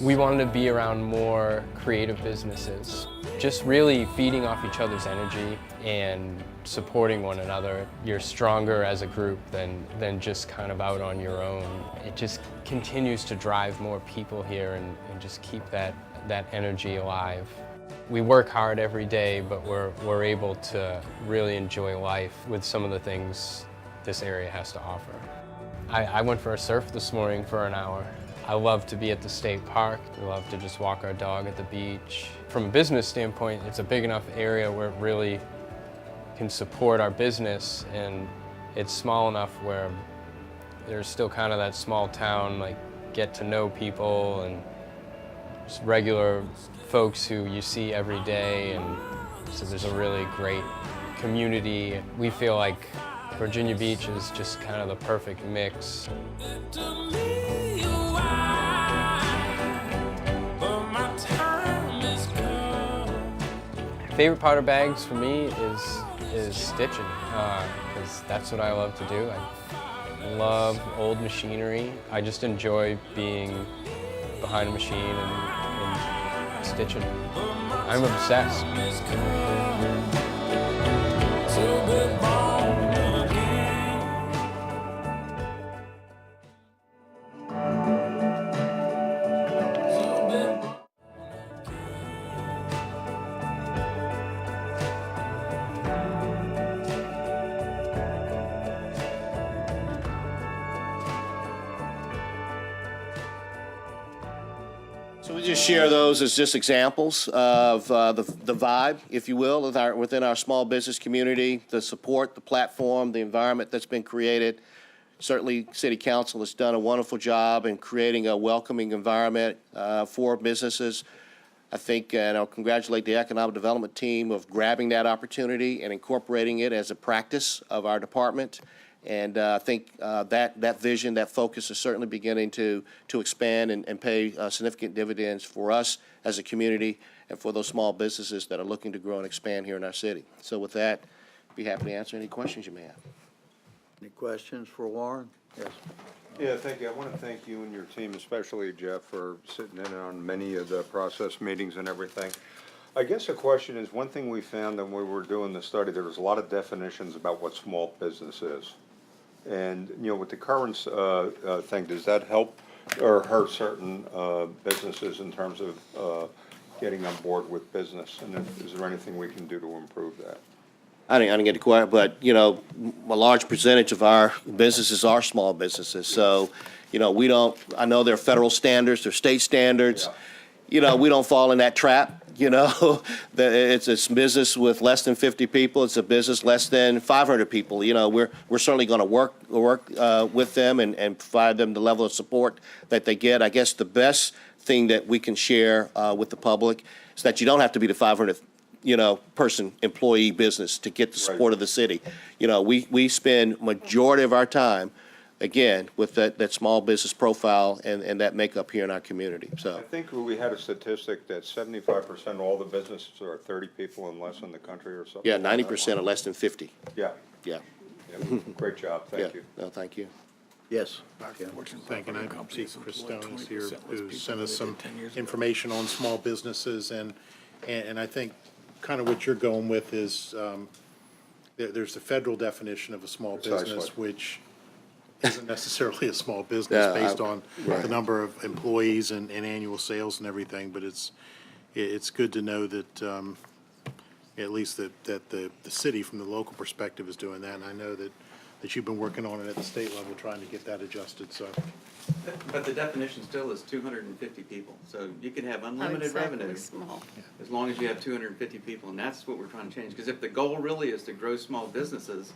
we wanted to be around more creative businesses, just really feeding off each other's energy and supporting one another. You're stronger as a group than just kind of out on your own. It just continues to drive more people here and just keep that energy alive. We work hard every day, but we're able to really enjoy life with some of the things this area has to offer. I went for a surf this morning for an hour. I love to be at the state park. We love to just walk our dog at the beach. From a business standpoint, it's a big enough area where it really can support our business, and it's small enough where there's still kind of that small town, like, get to know people and just regular folks who you see every day, and so there's a really great community. We feel like Virginia Beach is just kind of the perfect mix. Favorite part of bags for me is stitching, because that's what I love to do. I love old machinery. I just enjoy being behind a machine and stitching. I'm obsessed.
So we just share those as just examples of the vibe, if you will, within our small business community, the support, the platform, the environment that's been created. Certainly, City Council has done a wonderful job in creating a welcoming environment for businesses. I think, and I'll congratulate the Economic Development team of grabbing that opportunity and incorporating it as a practice of our department. And I think that vision, that focus is certainly beginning to expand and pay significant dividends for us as a community and for those small businesses that are looking to grow and expand here in our city. So with that, be happy to answer any questions you may have.
Any questions for Warren? Yes.
Yeah, thank you. I want to thank you and your team, especially Jeff, for sitting in on many of the process meetings and everything. I guess the question is, one thing we found when we were doing the study, there was a lot of definitions about what small business is. And, with the current thing, does that help or hurt certain businesses in terms of getting on board with business? And is there anything we can do to improve that?
I didn't get to quite, but, you know, a large percentage of our businesses are small businesses. So, you know, we don't, I know there are federal standards, there are state standards. You know, we don't fall in that trap, you know. That it's a business with less than 50 people. It's a business less than 500 people. You know, we're certainly going to work with them and provide them the level of support that they get. I guess the best thing that we can share with the public is that you don't have to be the 500th, you know, person, employee business to get the support of the city. You know, we spend majority of our time, again, with that small business profile and that makeup here in our community, so.
I think we had a statistic that 75% of all the businesses are 30 people and less in the country or something.
Yeah,
like that.
90% are less than 50.
Yeah.
Yeah.
Yeah. Great job,
Yeah.
thank you.
No, thank you.
Yes.
Thank you. And I see Chris Stone is here, who sent us some information on small businesses, and I think kind of what you're going with is, there's the federal definition of a small business,
Precisely.
which isn't necessarily a small business
Yeah,
based on the number of employees and annual sales and everything, but it's good to know that, at least that the city, from the local perspective, is doing that, and I know that you've been working on it at the state level, trying to get that adjusted, so.
But the definition still is 250 people, so you can have unlimited
Exactly
revenue
small.
as long as you have 250 people, and that's what we're trying to change. Because if the goal really is to grow small businesses,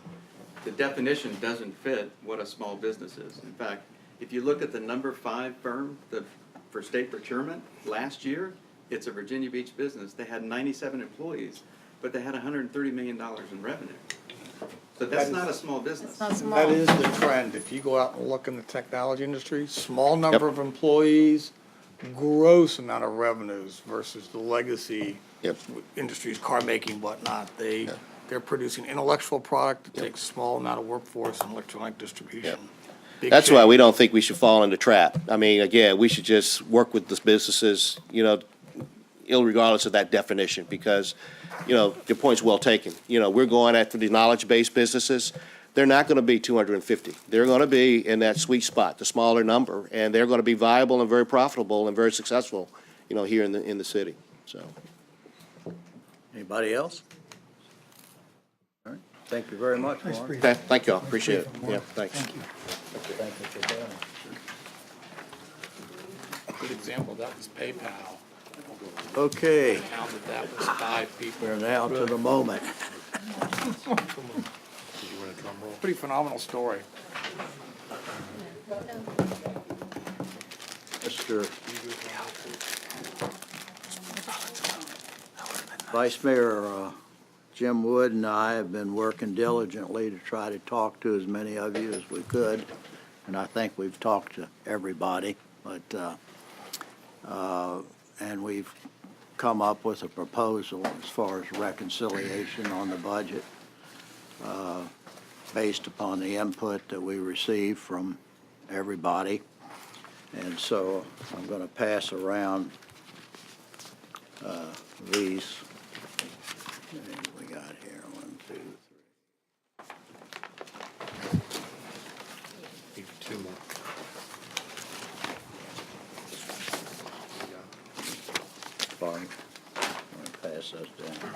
the definition doesn't fit what a small business is. In fact, if you look at the number 5 firm for state procurement last year, it's a Virginia Beach business. They had 97 employees, but they had $130 million in revenue. So that's not a small business.
Not small.
That is the trend. If you go out and look in the technology industry, small number of employees, gross amount of revenues versus the legacy industries, car making, whatnot. They're producing intellectual product that takes small amount of workforce and electronic distribution. Big
That's why
change.
we don't think we should fall in the trap. I mean, again, we should just work with the businesses, you know, irregardless of that definition, because, you know, your point's well taken. You know, we're going after the knowledge-based businesses. They're not going to be 250. They're going to be in that sweet spot, the smaller number, and they're going to be viable and very profitable and very successful, you know, here in the city, so.
Anybody else? All right, thank you very much, Warren.
Okay, thank you all, appreciate it. Yeah, thanks.
Good example, that was PayPal.
Okay,
Found that was 5 people.
we're now to the moment.
Pretty phenomenal story.
Mr. Vice Mayor Jim Wood and I have been working diligently to try to talk to as many of you as we could, and I think we've talked to everybody, but and we've come up with a proposal as far as reconciliation on the budget based upon the input that we received from everybody. And so I'm going to pass around these. What we got here? 1, 2, 3.
Two more.
Fine. I'm going to pass those down.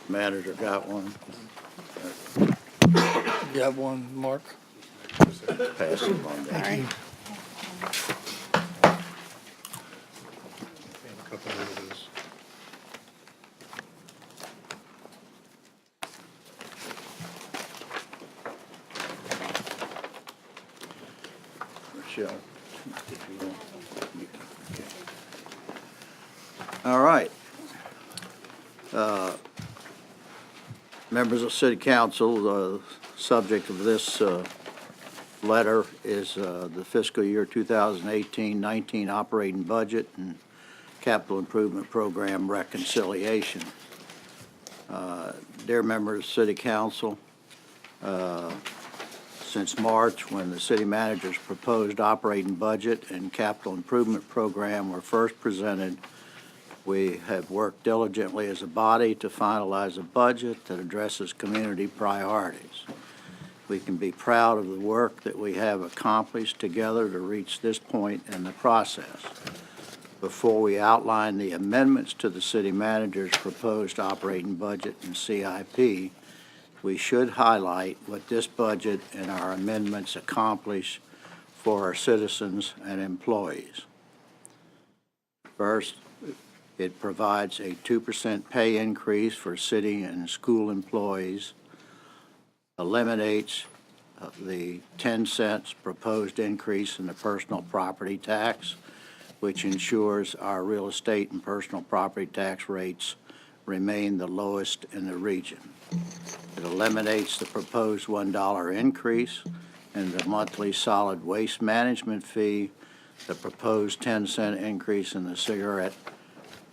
Manager got one.
You have one, Mark?
Pass them on down.
Sorry.
A couple of those.
Michelle, if you want. Okay. All right. Members of City Council, the subject of this letter is the fiscal year 2018-19 operating budget and capital improvement program reconciliation. Dear members of City Council, Since March, when the city manager's proposed operating budget and capital improvement program were first presented, we have worked diligently as a body to finalize a budget that addresses community priorities. We can be proud of the work that we have accomplished together to reach this point in the process. Before we outline the amendments to the city manager's proposed operating budget and CIP, we should highlight what this budget and our amendments accomplish for our citizens and employees. First, it provides a 2% pay increase for city and school employees, eliminates the 10 cents proposed increase in the personal property tax, which ensures our real estate and personal property tax rates remain the lowest in the region. It eliminates the proposed $1 increase in the monthly solid waste management fee, the proposed 10-cent increase in the cigarette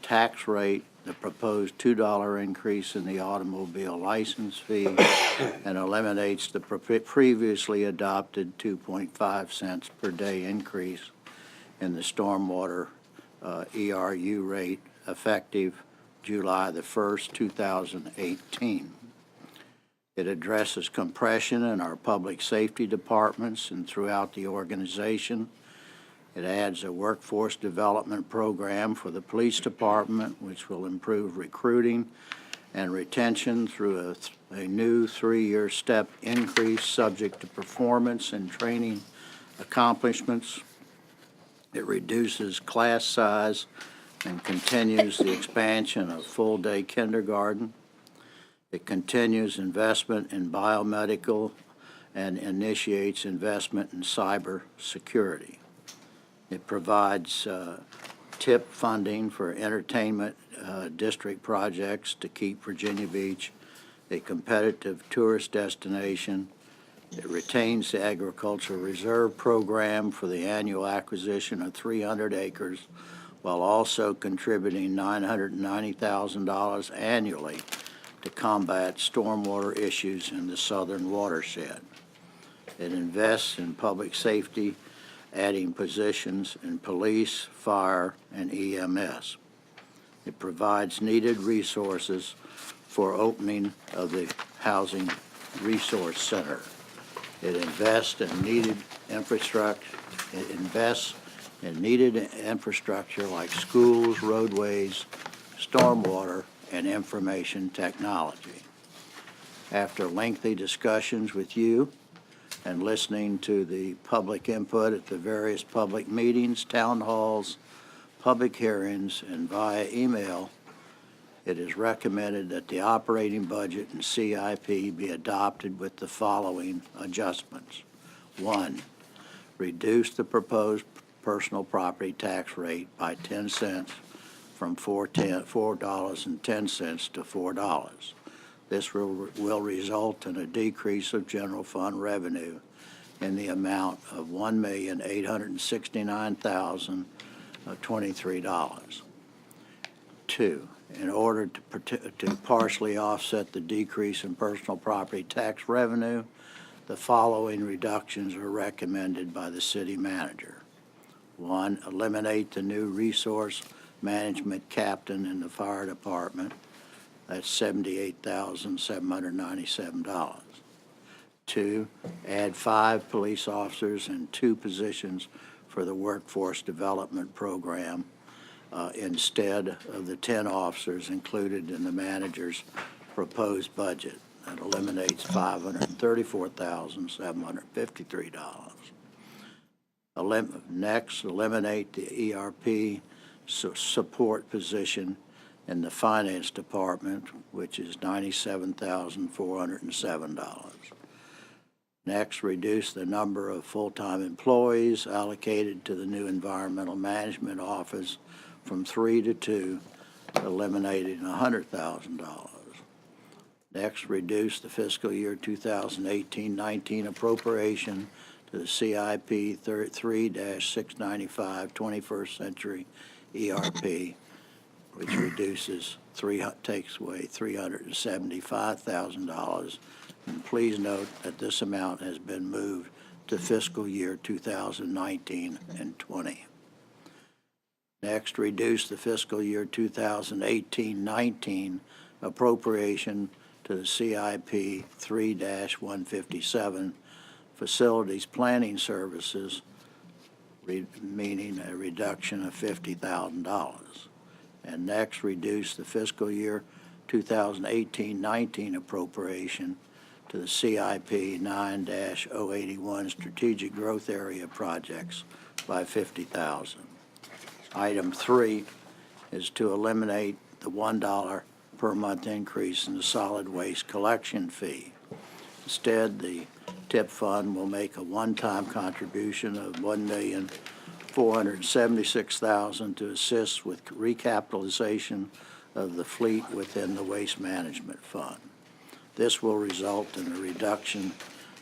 tax rate, the proposed $2 increase in the automobile license fee, and eliminates the previously adopted 2.5 cents per day increase in the stormwater ERU rate effective July the 1st, 2018. It addresses compression in our public safety departments and throughout the organization. It adds a workforce development program for the police department, which will improve recruiting and retention through a new 3-year step increase subject to performance and training accomplishments. It reduces class size and continues the expansion of full-day kindergarten. It continues investment in biomedical and initiates investment in cyber security. It provides TIP funding for entertainment district projects to keep Virginia Beach a competitive tourist destination. It retains the Agricultural Reserve Program for the annual acquisition of 300 acres while also contributing $990,000 annually to combat stormwater issues in the southern watershed. It invests in public safety, adding positions in police, fire, and EMS. It provides needed resources for opening of the Housing Resource Center. It invests in needed infrastructure. It invests in needed infrastructure like schools, roadways, stormwater, and information technology. After lengthy discussions with you and listening to the public input at the various public meetings, town halls, public hearings, and via email, it is recommended that the operating budget and CIP be adopted with the following adjustments. 1, reduce the proposed personal property tax rate by 10 cents from $4.10 to $4. This will result in a decrease of general fund revenue in the amount of $1,869,023. 2, in order to partially offset the decrease in personal property tax revenue, the following reductions are recommended by the city manager. 1, eliminate the new resource management captain in the fire department. That's $78,797. 2, add 5 police officers and 2 positions for the workforce development program instead of the 10 officers included in the manager's proposed budget. That eliminates $534,753. Next, eliminate the ERP support position in the finance department, which is $97,407. Next, reduce the number of full-time employees allocated to the new environmental management office from 3 to 2, eliminating $100,000. Next, reduce the fiscal year 2018-19 appropriation to the CIP 3-695 21st Century ERP, which takes away $375,000 And please note that this amount has been moved to fiscal year 2019 and 20. Next, reduce the fiscal year 2018-19 appropriation to the CIP 3-157 Facilities Planning Services, meaning a reduction of $50,000. And next, reduce the fiscal year 2018-19 appropriation to the CIP 9-081 Strategic Growth Area Projects by $50,000. Item 3 is to eliminate the $1 per month increase in the solid waste collection fee. Instead, the TIP fund will make a one-time contribution of $1,476,000 to assist with recapitalization of the fleet within the Waste Management Fund. This will result in a reduction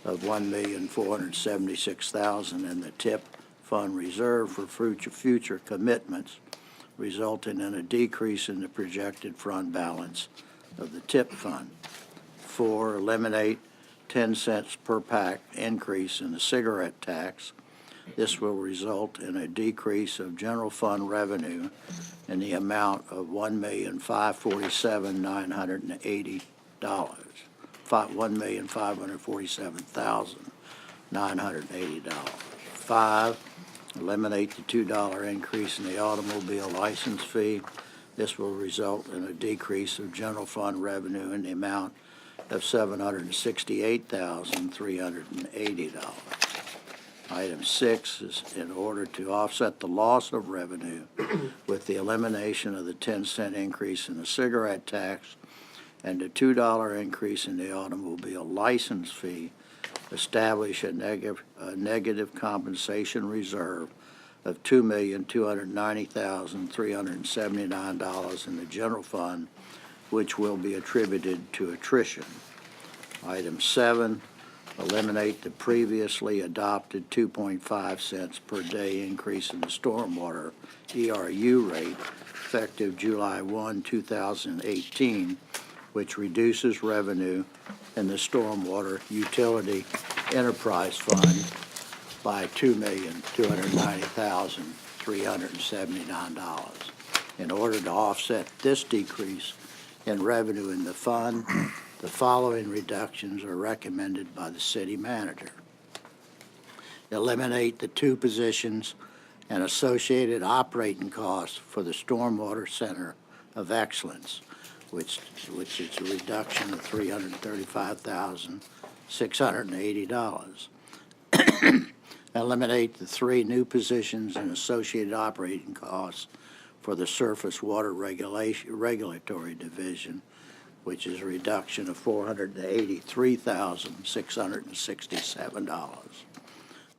of $1,476,000 in the TIP fund reserve for future commitments, resulting in a decrease in the projected fund balance of the TIP fund. 4, eliminate 10 cents per pack increase in the cigarette tax. This will result in a decrease of general fund revenue in the amount of $1,547,980. $1,547,980. 5, eliminate the $2 increase in the automobile license fee. This will result in a decrease of general fund revenue in the amount of $768,380. Item 6 is in order to offset the loss of revenue with the elimination of the 10-cent increase in the cigarette tax and the $2 increase in the automobile license fee, establish a negative compensation reserve of $2,290,379 in the general fund, which will be attributed to attrition. Item 7, eliminate the previously adopted 2.5 cents per day increase in the stormwater ERU rate effective July 1, 2018, which reduces revenue in the Stormwater Utility Enterprise Fund by $2,290,379. In order to offset this decrease in revenue in the fund, the following reductions are recommended by the city manager. Eliminate the 2 positions and associated operating costs for the Stormwater Center of Excellence, which is a reduction of $335,680. Eliminate the 3 new positions and associated operating costs for the Surface Water Regulatory Division, which is a reduction of $483,667.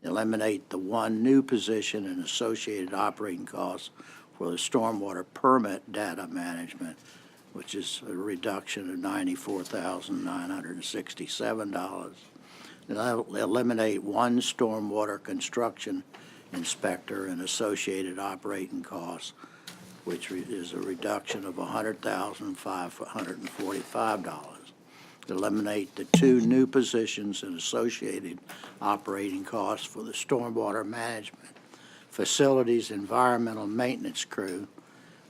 Eliminate the 1 new position and associated operating costs for the Stormwater Permit Data Management, which is a reduction of $94,967. And eliminate 1 stormwater construction inspector and associated operating costs, which is a reduction of $100,545. Eliminate the 2 new positions and associated operating costs for the stormwater management, facilities, environmental maintenance crew,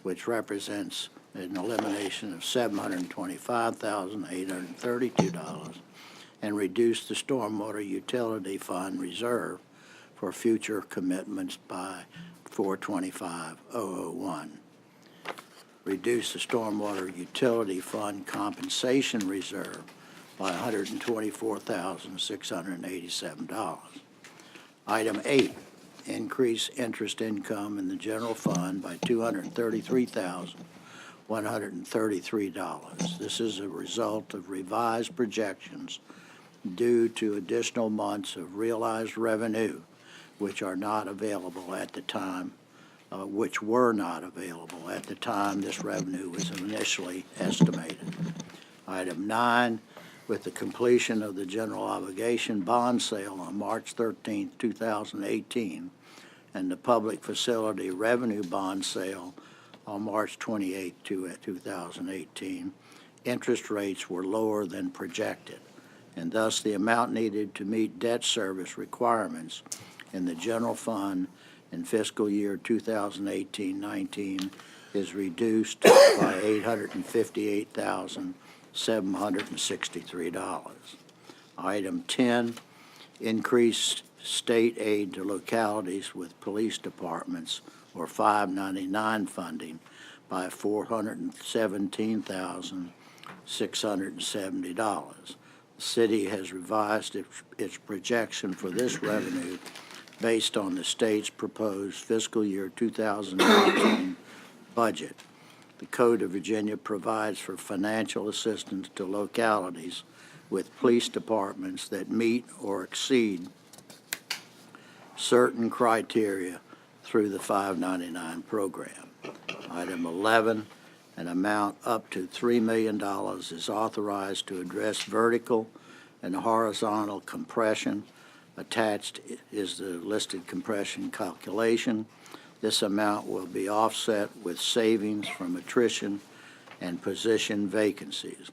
which represents an elimination of $725,832, and reduce the stormwater utility fund reserve for future commitments by $425,001. Reduce the stormwater utility fund compensation reserve by $124,687. Item 8, increase interest income in the general fund by $233,133. This is a result of revised projections due to additional months of realized revenue, which are not available at the time, which were not available at the time this revenue was initially estimated. Item 9, with the completion of the general obligation bond sale on March 13, 2018, and the public facility revenue bond sale on March 28, 2018, interest rates were lower than projected. and thus the amount needed to meet debt service requirements in the general fund in fiscal year 2018-19 is reduced by $858,763. Item 10, increased state aid to localities with police departments or 599 funding by $417,670. The city has revised its projection for this revenue based on the state's proposed fiscal year 2018 budget. The Code of Virginia provides for financial assistance to localities with police departments that meet or exceed certain criteria through the 599 program. Item 11, an amount up to $3 million is authorized to address vertical and horizontal compression. Attached is the listed compression calculation. This amount will be offset with savings from attrition and position vacancies.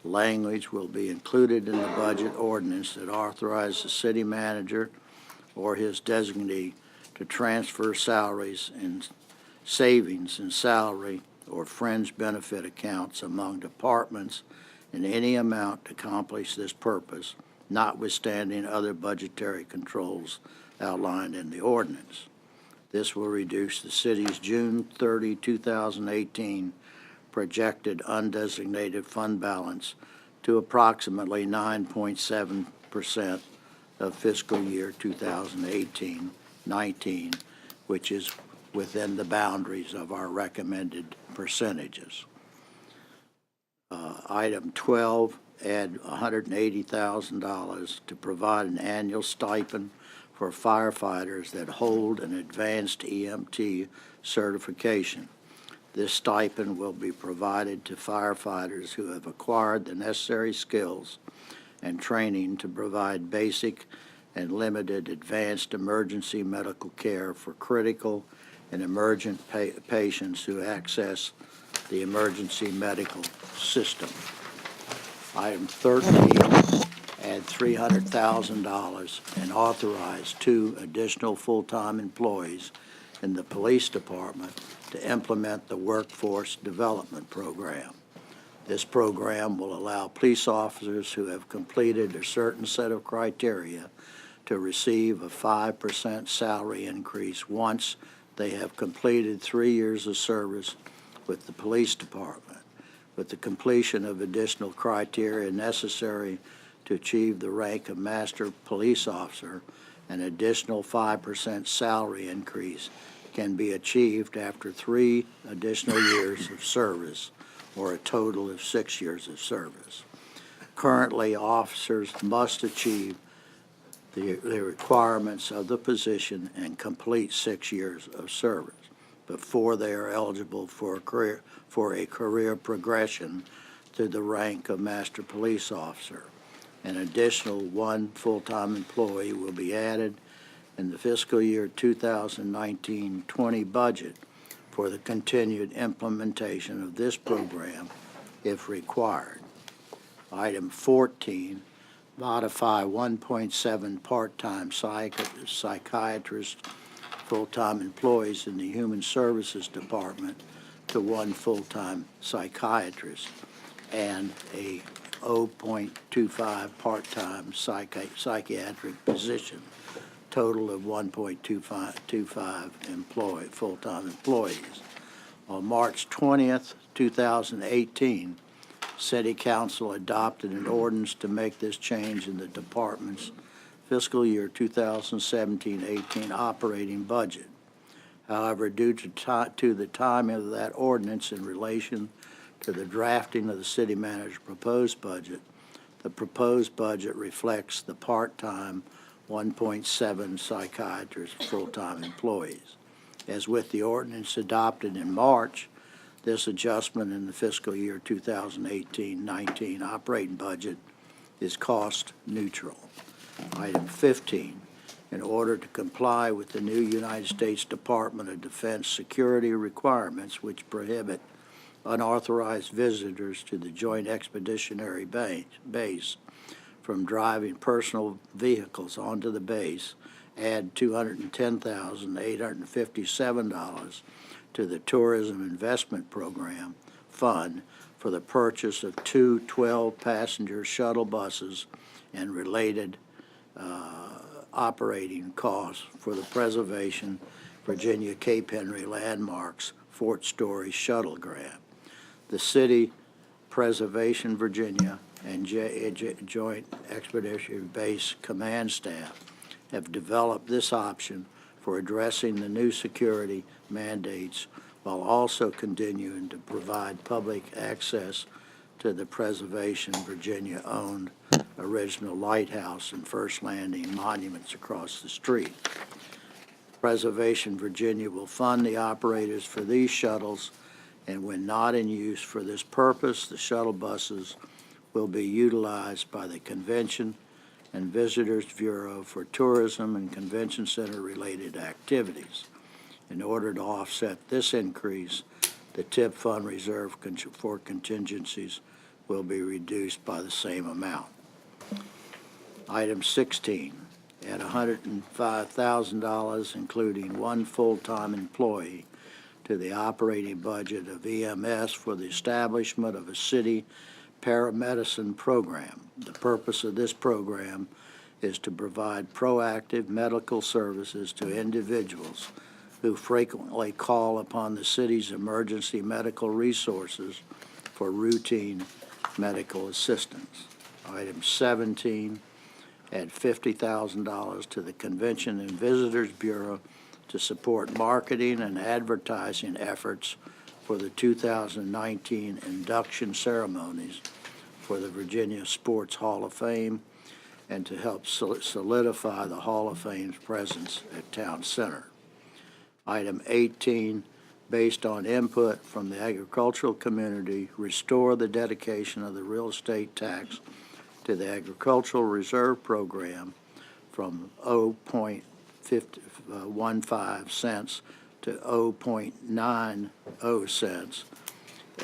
Language will be included in the budget ordinance that authorizes the city manager or his designee to transfer salaries and savings in salary or fringe benefit accounts among departments in any amount to accomplish this purpose, notwithstanding other budgetary controls outlined in the ordinance. This will reduce the city's June 30, 2018 projected undesignated fund balance to approximately 9.7% of fiscal year 2018-19, which is within the boundaries of our recommended percentages. Item 12, add $180,000 to provide an annual stipend for firefighters that hold an advanced EMT certification. This stipend will be provided to firefighters who have acquired the necessary skills and training to provide basic and limited advanced emergency medical care for critical and emergent patients who access the emergency medical system. Item 13, add $300,000 and authorize 2 additional full-time employees in the police department to implement the Workforce Development Program. This program will allow police officers who have completed a certain set of criteria to receive a 5% salary increase once they have completed 3 years of service with the police department. With the completion of additional criteria necessary to achieve the rank of Master Police Officer, an additional 5% salary increase can be achieved after 3 additional years of service, or a total of 6 years of service. Currently, officers must achieve the requirements of the position and complete 6 years of service before they are eligible for a career progression to the rank of Master Police Officer. An additional 1 full-time employee will be added in the fiscal year 2019-20 budget for the continued implementation of this program if required. Item 14, modify 1.7 part-time psychiatrist full-time employees in the Human Services Department to 1 full-time psychiatrist and a 0.25 part-time psychiatric position, total of 1.25 full-time employees. On March 20th, 2018, City Council adopted an ordinance to make this change in the department's fiscal year 2017-18 operating budget. However, due to the timing of that ordinance in relation to the drafting of the city manager's proposed budget, the proposed budget reflects the part-time 1.7 psychiatrist full-time employees. As with the ordinance adopted in March, this adjustment in the fiscal year 2018-19 operating budget is cost neutral. Item 15, in order to comply with the new United States Department of Defense security requirements which prohibit unauthorized visitors to the Joint Expeditionary Base, from driving personal vehicles onto the base, add $210,857 to the Tourism Investment Program Fund for the purchase of two 12-passenger shuttle buses and related operating costs for the Preservation Virginia Cape Henry Landmarks Fort Story Shuttle Grant. The City Preservation Virginia and Joint Expeditionary Base Command Staff have developed this option for addressing the new security mandates while also continuing to provide public access to the Preservation Virginia-owned original lighthouse and first landing monuments across the street. Preservation Virginia will fund the operators for these shuttles, and when not in use for this purpose, the shuttle buses will be utilized by the Convention and Visitors Bureau for tourism and convention center related activities. In order to offset this increase, the TIP fund reserve for contingencies will be reduced by the same amount. Item 16, at $105,000, including one full-time employee, to the operating budget of EMS for the establishment of a city paramedicine program. The purpose of this program is to provide proactive medical services to individuals who frequently call upon the city's emergency medical resources for routine medical assistance. Item 17, add $50,000 to the Convention and Visitors Bureau to support marketing and advertising efforts for the 2019 induction ceremonies for the Virginia Sports Hall of Fame and to help solidify the Hall of Fame's presence at Town Center. Item 18, based on input from the agricultural community, restore the dedication of the real estate tax to the Agricultural Reserve Program from 0.15 cents to 0.90 cents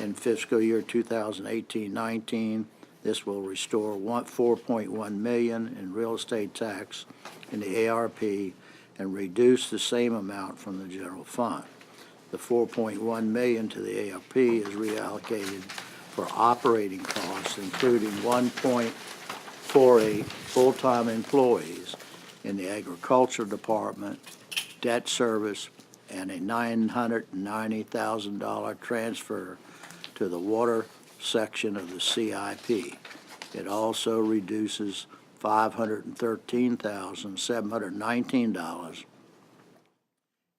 in fiscal year 2018-19. This will restore $4.1 million in real estate tax in the ARP and reduce the same amount from the general fund. The $4.1 million to the ARP is reallocated for operating costs, including 1.48 full-time employees in the agriculture department, debt service, and a $990,000 transfer to the water section of the CIP. It also reduces $513,719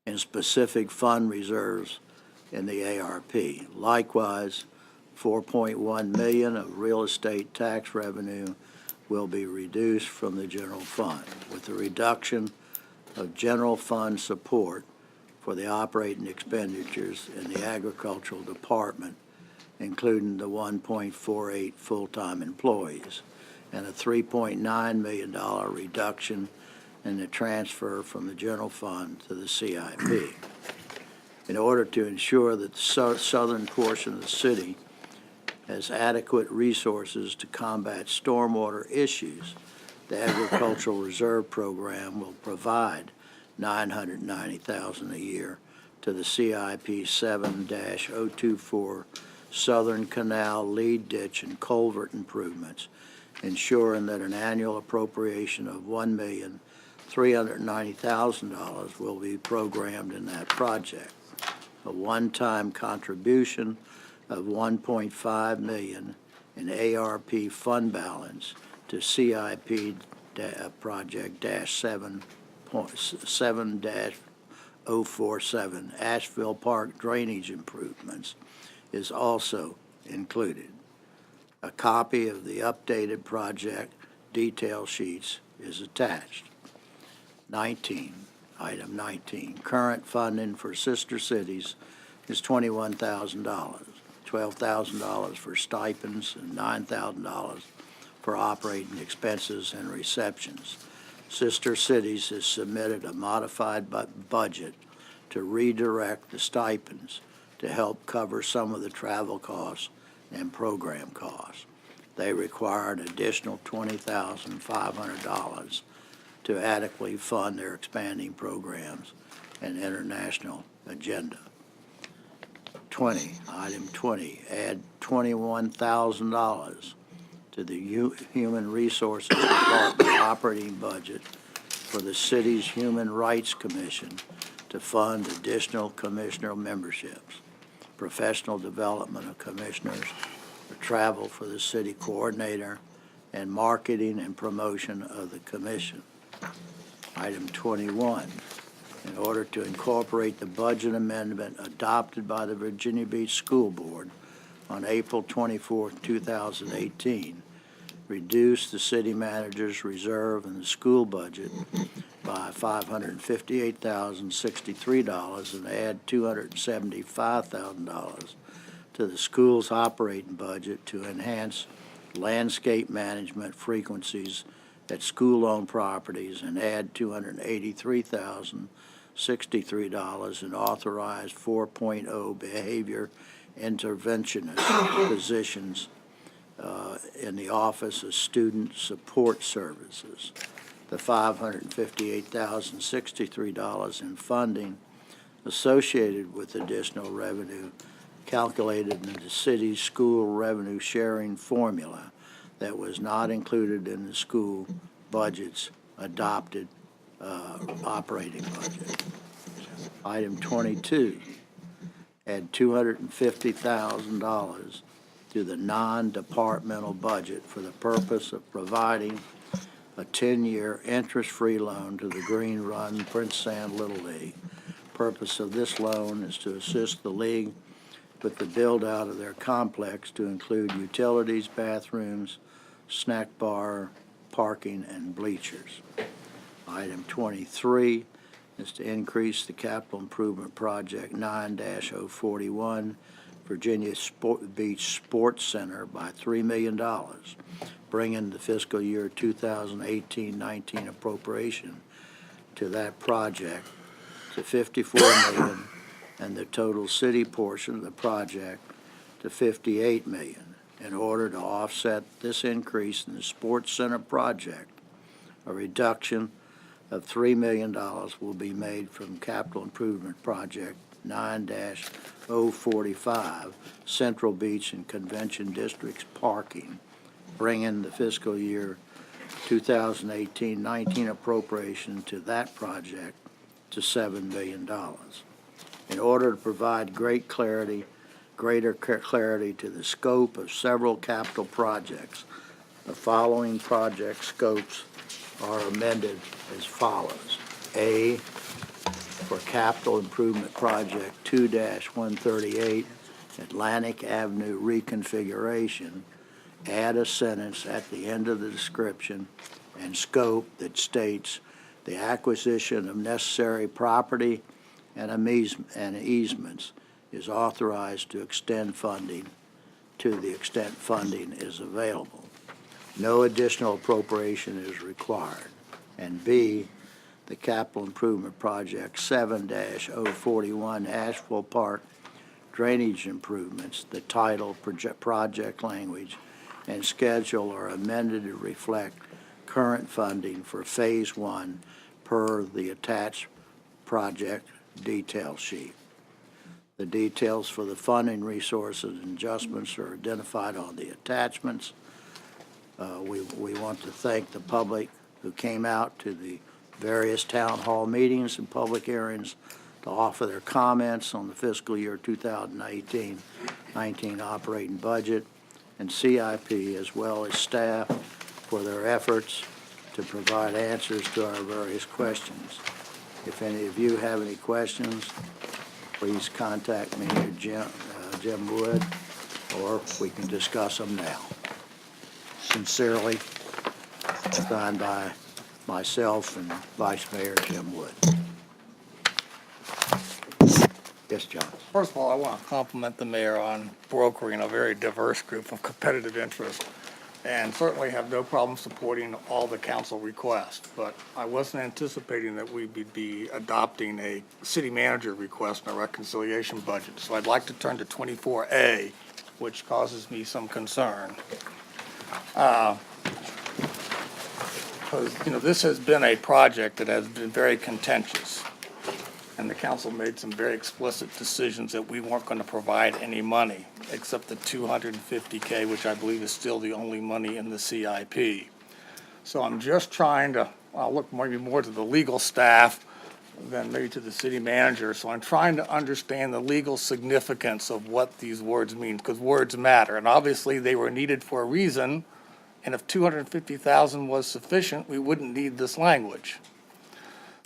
in specific fund reserves in the ARP. Likewise, $4.1 million of real estate tax revenue will be reduced from the general fund, with the reduction of general fund support for the operating expenditures in the agricultural department, including the 1.48 full-time employees, and a $3.9 million reduction in the transfer from the general fund to the CIP. In order to ensure that the southern portion of the city has adequate resources to combat stormwater issues, the Agricultural Reserve Program will provide $990,000 a year to the CIP 7-024 Southern Canal lead ditch and culvert improvements, ensuring that an annual appropriation of $1,390,000 will be programmed in that project. A one-time contribution of $1.5 million in ARP fund balance to CIP project -7.7-047 Asheville Park drainage improvements is also included. A copy of the updated project detail sheets is attached. 19, item 19, current funding for sister cities is $21,000, $12,000 for stipends, and $9,000 for operating expenses and receptions. Sister Cities has submitted a modified budget to redirect the stipends to help cover some of the travel costs and program costs. they require an additional $20,500 to adequately fund their expanding programs and international agenda. Item 20, add $21,000 to the Human Resources Department operating budget for the city's Human Rights Commission to fund additional commissioner memberships, professional development of commissioners, for travel for the city coordinator, and marketing and promotion of the commission. Item 21, in order to incorporate the budget amendment adopted by the Virginia Beach School Board on April 24, 2018, reduce the city manager's reserve in the school budget by $558,063 and add $275,000 to the school's operating budget to enhance landscape management frequencies at school-owned properties and add $283,063 and authorize 4.0 behavior interventionist positions in the Office of Student Support Services. The $558,063 in funding associated with additional revenue calculated in the city's school revenue sharing formula that was not included in the school budget's adopted operating budget. Item 22, add $250,000 to the non-departmental budget for the purpose of providing a 10-year interest-free loan to the Green Run Prince Sam Little League. Purpose of this loan is to assist the league with the build-out of their complex to include utilities, bathrooms, snack bar, parking, and bleachers. Item 23 is to increase the capital improvement project 9-041 Virginia Beach Sports Center by $3 million, bringing the fiscal year 2018-19 appropriation to that project to $54 million and the total city portion of the project to $58 million. In order to offset this increase in the sports center project, a reduction of $3 million will be made from capital improvement project 9-045 Central Beach and Convention District's parking, bringing the fiscal year 2018-19 appropriation to that project to $7 million. In order to provide greater clarity to the scope of several capital projects, the following project scopes are amended as follows. A, for capital improvement project 2-138 Atlantic Avenue reconfiguration, add a sentence at the end of the description and scope that states the acquisition of necessary property and easements is authorized to extend funding to the extent funding is available. No additional appropriation is required. And B, the capital improvement project 7-041 Asheville Park drainage improvements, the title, project language, and schedule are amended to reflect current funding for Phase 1 per the attached project detail sheet. The details for the funding resources and adjustments are identified on the attachments. We want to thank the public who came out to the various town hall meetings and public hearings to offer their comments on the fiscal year 2018-19 operating budget and CIP, as well as staff for their efforts to provide answers to our various questions. If any of you have any questions, please contact me or Jim Wood, or we can discuss them now. Sincerely, signed by myself and Vice Mayor Jim Wood. Yes, John.
First of all, I want to compliment the mayor on brokering a very diverse group of competitive interests, and certainly have no problem supporting all the council requests. But I wasn't anticipating that we would be adopting a city manager request in a reconciliation budget. So I'd like to turn to 24A, which causes me some concern. Because, this has been a project that has been very contentious. And the council made some very explicit decisions that we weren't going to provide any money, except the $250K, which I believe is still the only money in the CIP. So I'm just trying to, I'll look maybe more to the legal staff than maybe to the city manager. So I'm trying to understand the legal significance of what these words mean, because words matter. And obviously, they were needed for a reason. And if 250,000 was sufficient, we wouldn't need this language.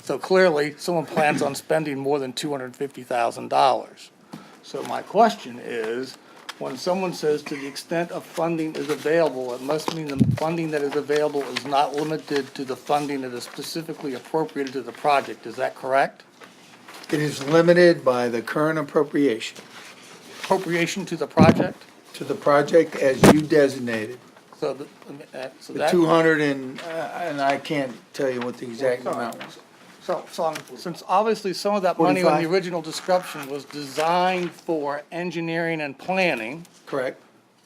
So clearly, someone plans on spending more than $250,000. So my question is, when someone says to the extent of funding is available, it must mean the funding that is available is not limited to the funding that is specifically appropriated to the project. Is that correct?
It is limited by the current appropriation
Appropriation to the project?
to the project as you designated.
So
The
that.
200 and I can't tell you what the exact amount was.
Since obviously some of that money in
45?
the original description was designed for engineering and planning,
Correct.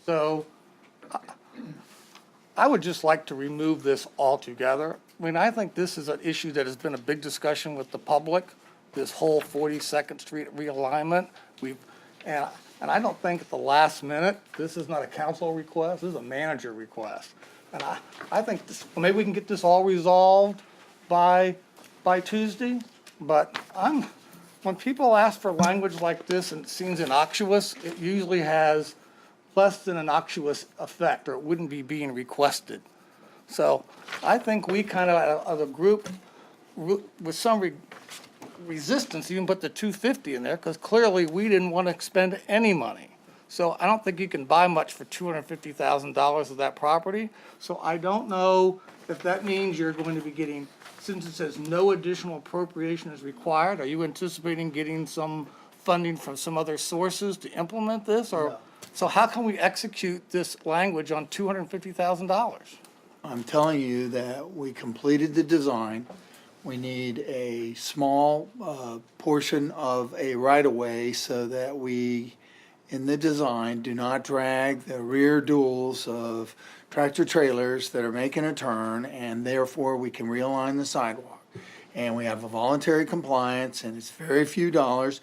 so I would just like to remove this altogether. I mean, I think this is an issue that has been a big discussion with the public, this whole 42nd Street realignment. And I don't think at the last minute, this is not a council request, this is a manager request. And I think maybe we can get this all resolved by Tuesday, but when people ask for language like this and it seems innocuous, it usually has less than innocuous effect, or it wouldn't be being requested. So I think we kind of, as a group, with some resistance, even put the 250 in there, because clearly we didn't want to expend any money. So I don't think you can buy much for $250,000 of that property. So I don't know if that means you're going to be getting, since it says no additional appropriation is required, are you anticipating getting some funding from some other sources to implement this? Or, so how can we execute this language on $250,000?
I'm telling you that we completed the design. We need a small portion of a right-of-way so that we, in the design, do not drag the rear duals of tractor trailers that are making a turn, and therefore we can realign the sidewalk. And we have a voluntary compliance, and it's very few dollars,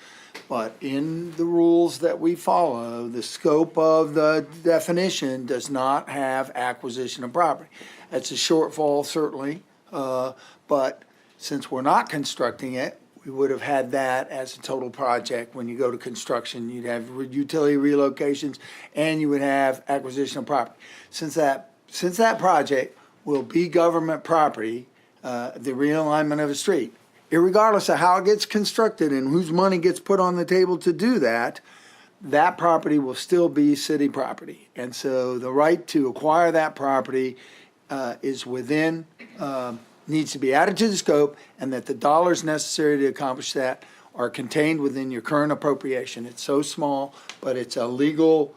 but in the rules that we follow, the scope of the definition does not have acquisition of property. That's a shortfall, certainly, but since we're not constructing it, we would have had that as a total project. When you go to construction, you'd have utility relocations and you would have acquisition of property. Since that project will be government property, the realignment of a street, irregardless of how it gets constructed and whose money gets put on the table to do that, that property will still be city property. And so the right to acquire that property is within, needs to be added to the scope, and that the dollars necessary to accomplish that are contained within your current appropriation. It's so small, but it's a legal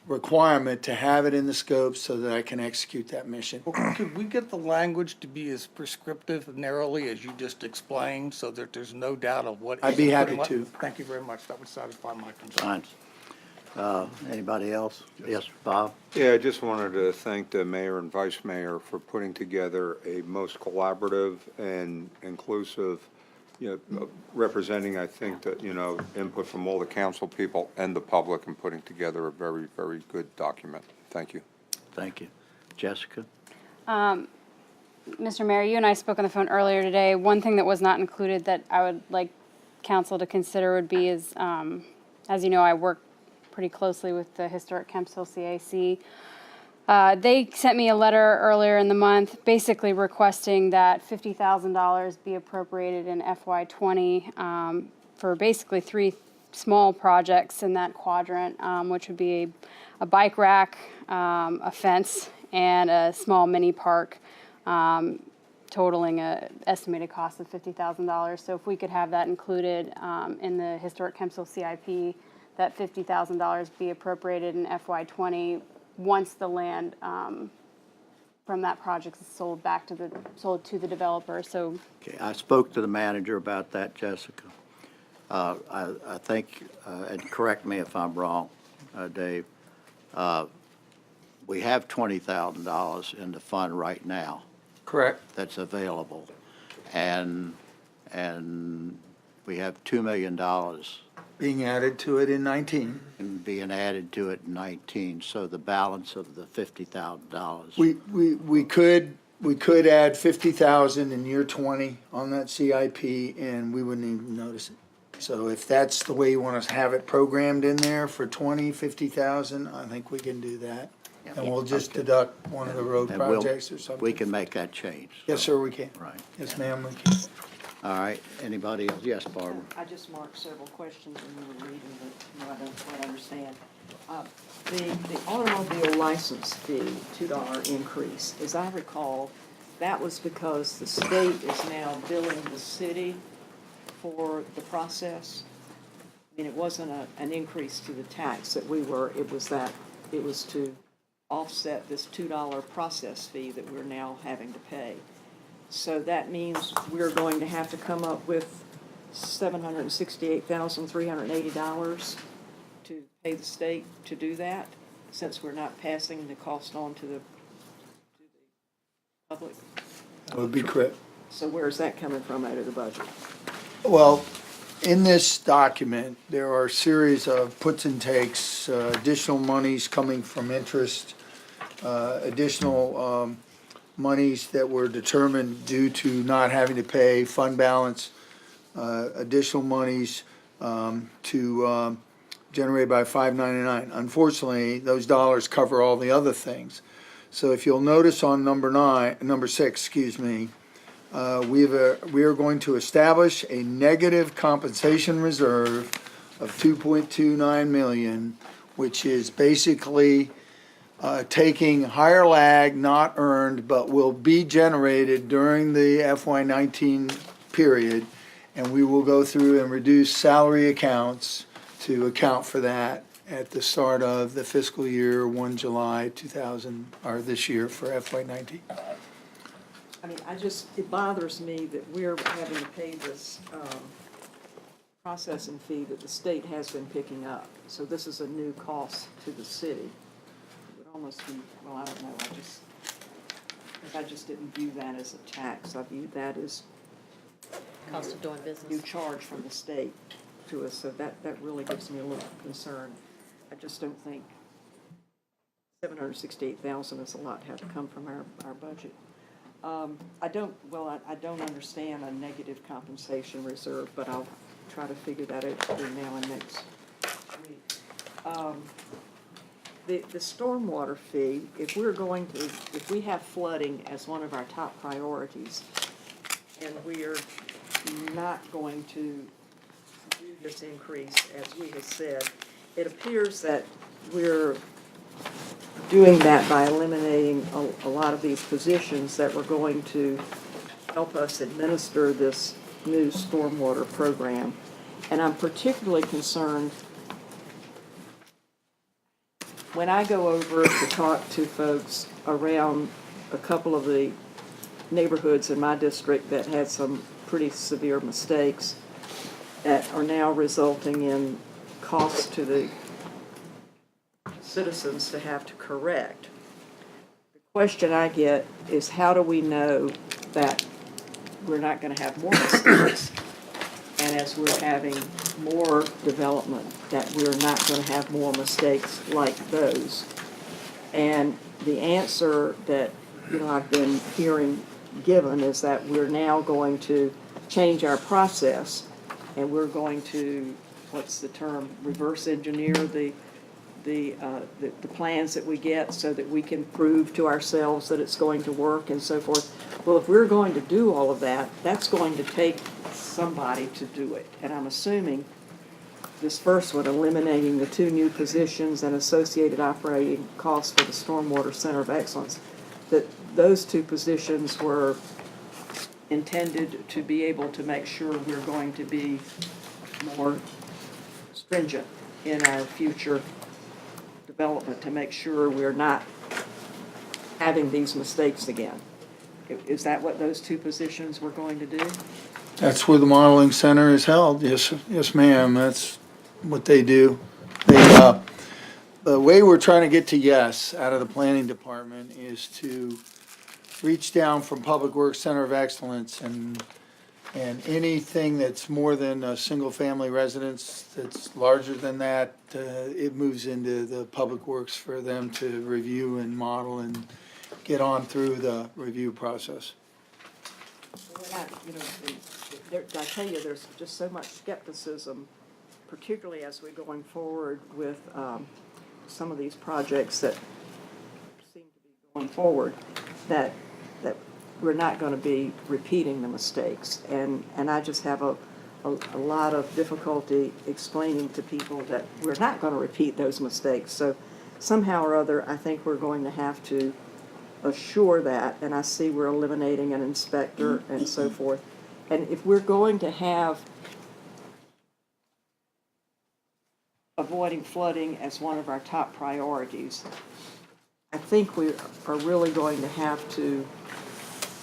requirement to have it in the scope so that I can execute that mission.
Could we get the language to be as prescriptive and narrowly as you just explained, so that there's no doubt of what?
I'd be happy to.
Thank you very much. That would satisfy my concern.
Fine. Anybody else? Yes, Bob?
Yeah, I just wanted to thank the mayor and vice mayor for putting together a most collaborative and inclusive, representing, I think, that, input from all the council people and the public, and putting together a very, very good document. Thank you.
Thank you. Jessica?
Mr. Mayor, you and I spoke on the phone earlier today. One thing that was not included that I would like council to consider would be is, as you know, I work pretty closely with the Historic Kempsville CAC. They sent me a letter earlier in the month basically requesting that $50,000 be appropriated in FY20 for basically 3 small projects in that quadrant, which would be a bike rack, a fence, and a small mini park, totaling an estimated cost of $50,000. So if we could have that included in the Historic Kempsville CIP, that $50,000 be appropriated in FY20 once the land from that project is sold to the developer. So
Okay, I spoke to the manager about that, Jessica. I think, and correct me if I'm wrong, Dave, we have $20,000 in the fund right now
Correct.
that's available. And we have $2 million
Being added to it in 19.
and being added to it in 19, so the balance of the $50,000.
We could add 50,000 in year 20 on that CIP, and we wouldn't even notice it. So if that's the way you want us to have it programmed in there for 20, 50,000, I think we can do that. And we'll just deduct one of the road
And we'll-
projects or something.
We can make that change.
Yes, sir, we can.
Right.
Yes, ma'am, we can.
All right, anybody else? Yes, Barbara.
I just marked several questions when you were reading, but I don't quite understand. The automobile license fee, $2 increase, as I recall, that was because the state is now billing the city for the process. I mean, it wasn't an increase to the tax that it was to offset this $2 process fee that we're now having to pay. So that means we're going to have to come up with $768,380 to pay the state to do that, since we're not passing the cost on to the public.
That would be correct.
So where's that coming from out of the budget?
Well, in this document, there are a series of puts and takes, additional monies coming from interest, additional monies that were determined due to not having to pay fund balance, additional monies to generated by 599. Unfortunately, those dollars cover all the other things. So if you'll notice on number 6, we are going to establish a negative compensation reserve of 2.29 million, which is basically taking higher lag, not earned, but will be generated during the FY19 period, and we will go through and reduce salary accounts to account for that at the start of the fiscal year 1 July 2000, or this year for FY19.
I mean, it bothers me that we're having to pay this processing fee that the state has been picking up. So this is a new cost to the city. It would almost be, well, I don't know, I just didn't view that as a tax. I viewed that as
Cost of doing business.
new charge from the state to us, so that really gives me a little concern. I just don't think $768,000 is a lot to have to come from our budget. I don't understand a negative compensation reserve, but I'll try to figure that out between now and next week. The stormwater fee, if we have flooding as one of our top priorities, and we are not going to do this increase, as we have said, it appears that we're doing that by eliminating a lot of these positions that were going to help us administer this new stormwater program. And I'm particularly concerned when I go over to talk to folks around a couple of the neighborhoods in my district that had some pretty severe mistakes that are now resulting in costs to the citizens to have to correct. The question I get is, how do we know that we're not going to have more mistakes? And as we're having more development, that we're not going to have more mistakes like those? And the answer that I've been hearing given is that we're now going to change our process, and we're going to, what's the term, reverse engineer the plans that we get so that we can prove to ourselves that it's going to work and so forth. Well, if we're going to do all of that, that's going to take somebody to do it. And I'm assuming this first one, eliminating the 2 new positions and associated operating costs for the Stormwater Center of Excellence, that those 2 positions were intended to be able to make sure we're going to be more stringent in our future development, to make sure we're not having these mistakes again. Is that what those 2 positions were going to do?
That's where the modeling center is held. Yes, ma'am. That's what they do. the way we're trying to get to yes out of the planning department is to reach down from Public Works Center of Excellence and anything that's more than a single-family residence, that's larger than that, it moves into the Public Works for them to review and model and get on through the review process.
I tell you, there's just so much skepticism, particularly as we're going forward with some of these projects that seem to be going forward, that we're not going to be repeating the mistakes. And I just have a lot of difficulty explaining to people that we're not going to repeat those mistakes. So somehow or other, I think we're going to have to assure that, and I see we're eliminating an inspector and so forth. And if we're going to have avoiding flooding as one of our top priorities, I think we are really going to have to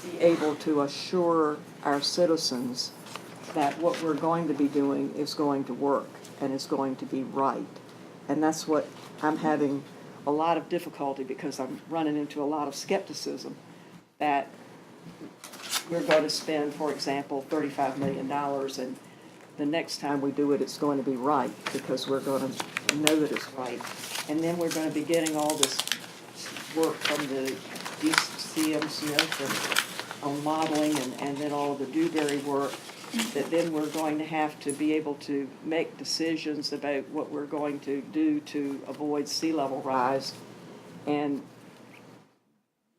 be able to assure our citizens that what we're going to be doing is going to work and is going to be right. And that's what I'm having a lot of difficulty, because I'm running into a lot of skepticism that we're going to spend, for example, $35 million, and the next time we do it, it's going to be right, because we're going to know that it's right. And then we're going to be getting all this work from the DCM Smith on modeling, and then all of the Dewberry work, that then we're going to have to be able to make decisions about what we're going to do to avoid sea level rise. And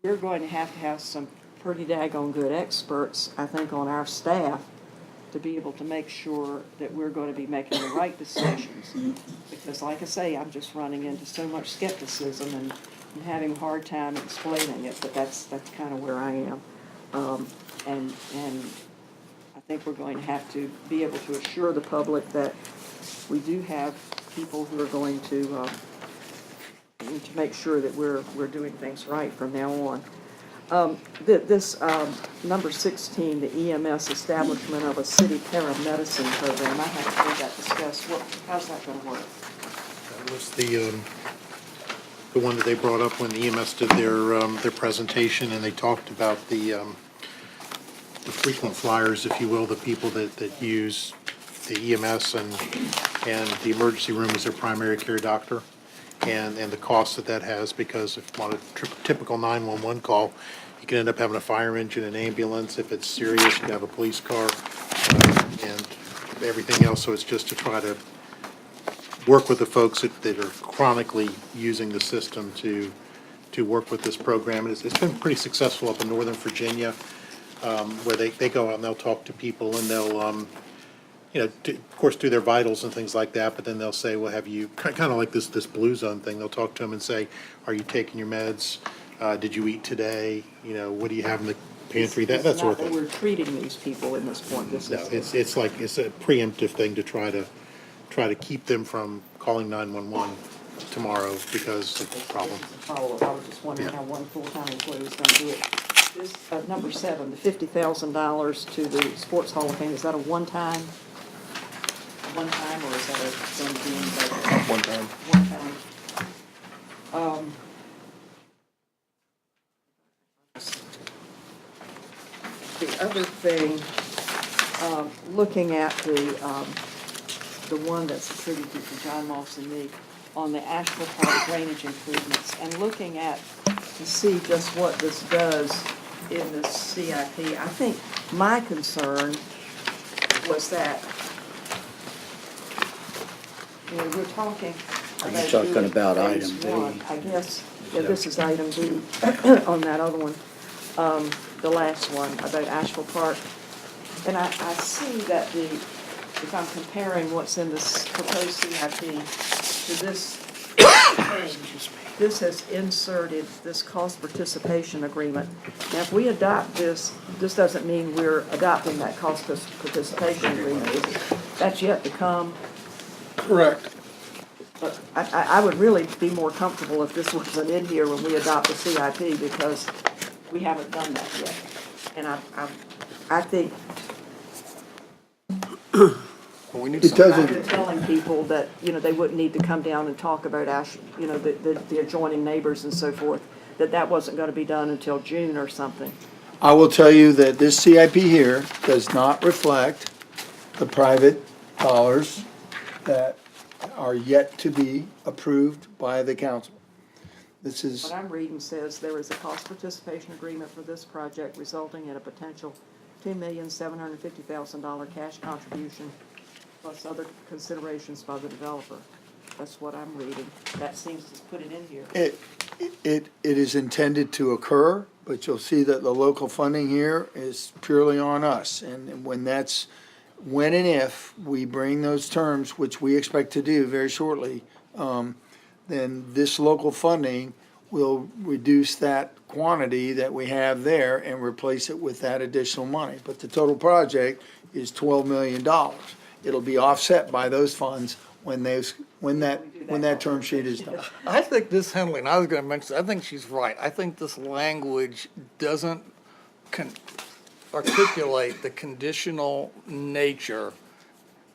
we're going to have some pretty daggone good experts, I think, on our staff to be able to make sure that we're going to be making the right decisions. Because like I say, I'm just running into so much skepticism and having a hard time explaining it, but that's kind of where I am. And I think we're going to have to be able to assure the public that we do have people who are going to make sure that we're doing things right from now on. This number 16, the EMS establishment of a city paramedicine program, I haven't heard that discussed. How's that going to work?
That was the one that they brought up when EMS did their presentation, and they talked about the frequent flyers, if you will, the people that use the EMS and the emergency room as their primary care doctor, and the cost that has, because if on a typical 911 call, you can end up having a fire engine, an ambulance. If it's serious, you can have a police car, and everything else. So it's just to try to work with the folks that are chronically using the system to work with this program. And it's been pretty successful up in Northern Virginia, where they go out and they'll talk to people, and they'll, of course, do their vitals and things like that, but then they'll say, well, have you, kind of like this Blue Zone thing, they'll talk to them and say, are you taking your meds? Did you eat today? What do you have in the pantry? That sort of thing.
We're treating these people in this point.
No, it's a preemptive thing to try to keep them from calling 911 tomorrow because of the problem.
Follow-up. I was just wondering how one full-time employee was going to do it. This, number 7, the $50,000 to the Sports Hall of Fame, is that a one-time, or is that a going to be
One time.
one time? The other thing, looking at the one that's attributed to John Moss and me on the Asheville Park drainage improvements, and looking at to see just what this does in the CIP. I think my concern was that, we're talking about.
Are you talking about item B?
I guess, this is item B on that other one, the last one about Asheville Park. And I see that if I'm comparing what's in this proposed CIP to this page, this has inserted this cost participation agreement. Now, if we adopt this doesn't mean we're adopting that cost participation agreement. That's yet to come.
Correct.
But I would really be more comfortable if this wasn't in here when we adopt the CIP, because we haven't done that yet. And I think
We need
It
some.
doesn't-
I've been telling people that, they wouldn't need to come down and talk about the adjoining neighbors and so forth, that wasn't gonna be done until June or something.
I will tell you that this CIP here does not reflect the private dollars that are yet to be approved by the council. This is,
What I'm reading says there is a cost participation agreement for this project resulting in a potential $2,750,000 cash contribution plus other considerations by the developer. That's what I'm reading. That seems to put it in here.
it is intended to occur, but you'll see that the local funding here is purely on us. And when and if we bring those terms, which we expect to do very shortly, then this local funding will reduce that quantity that we have there and replace it with that additional money. But the total project is $12 million. It'll be offset by those funds when that term sheet is done.
I think this, Henley, and I was gonna mention, I think she's right. I think this language doesn't articulate the conditional nature.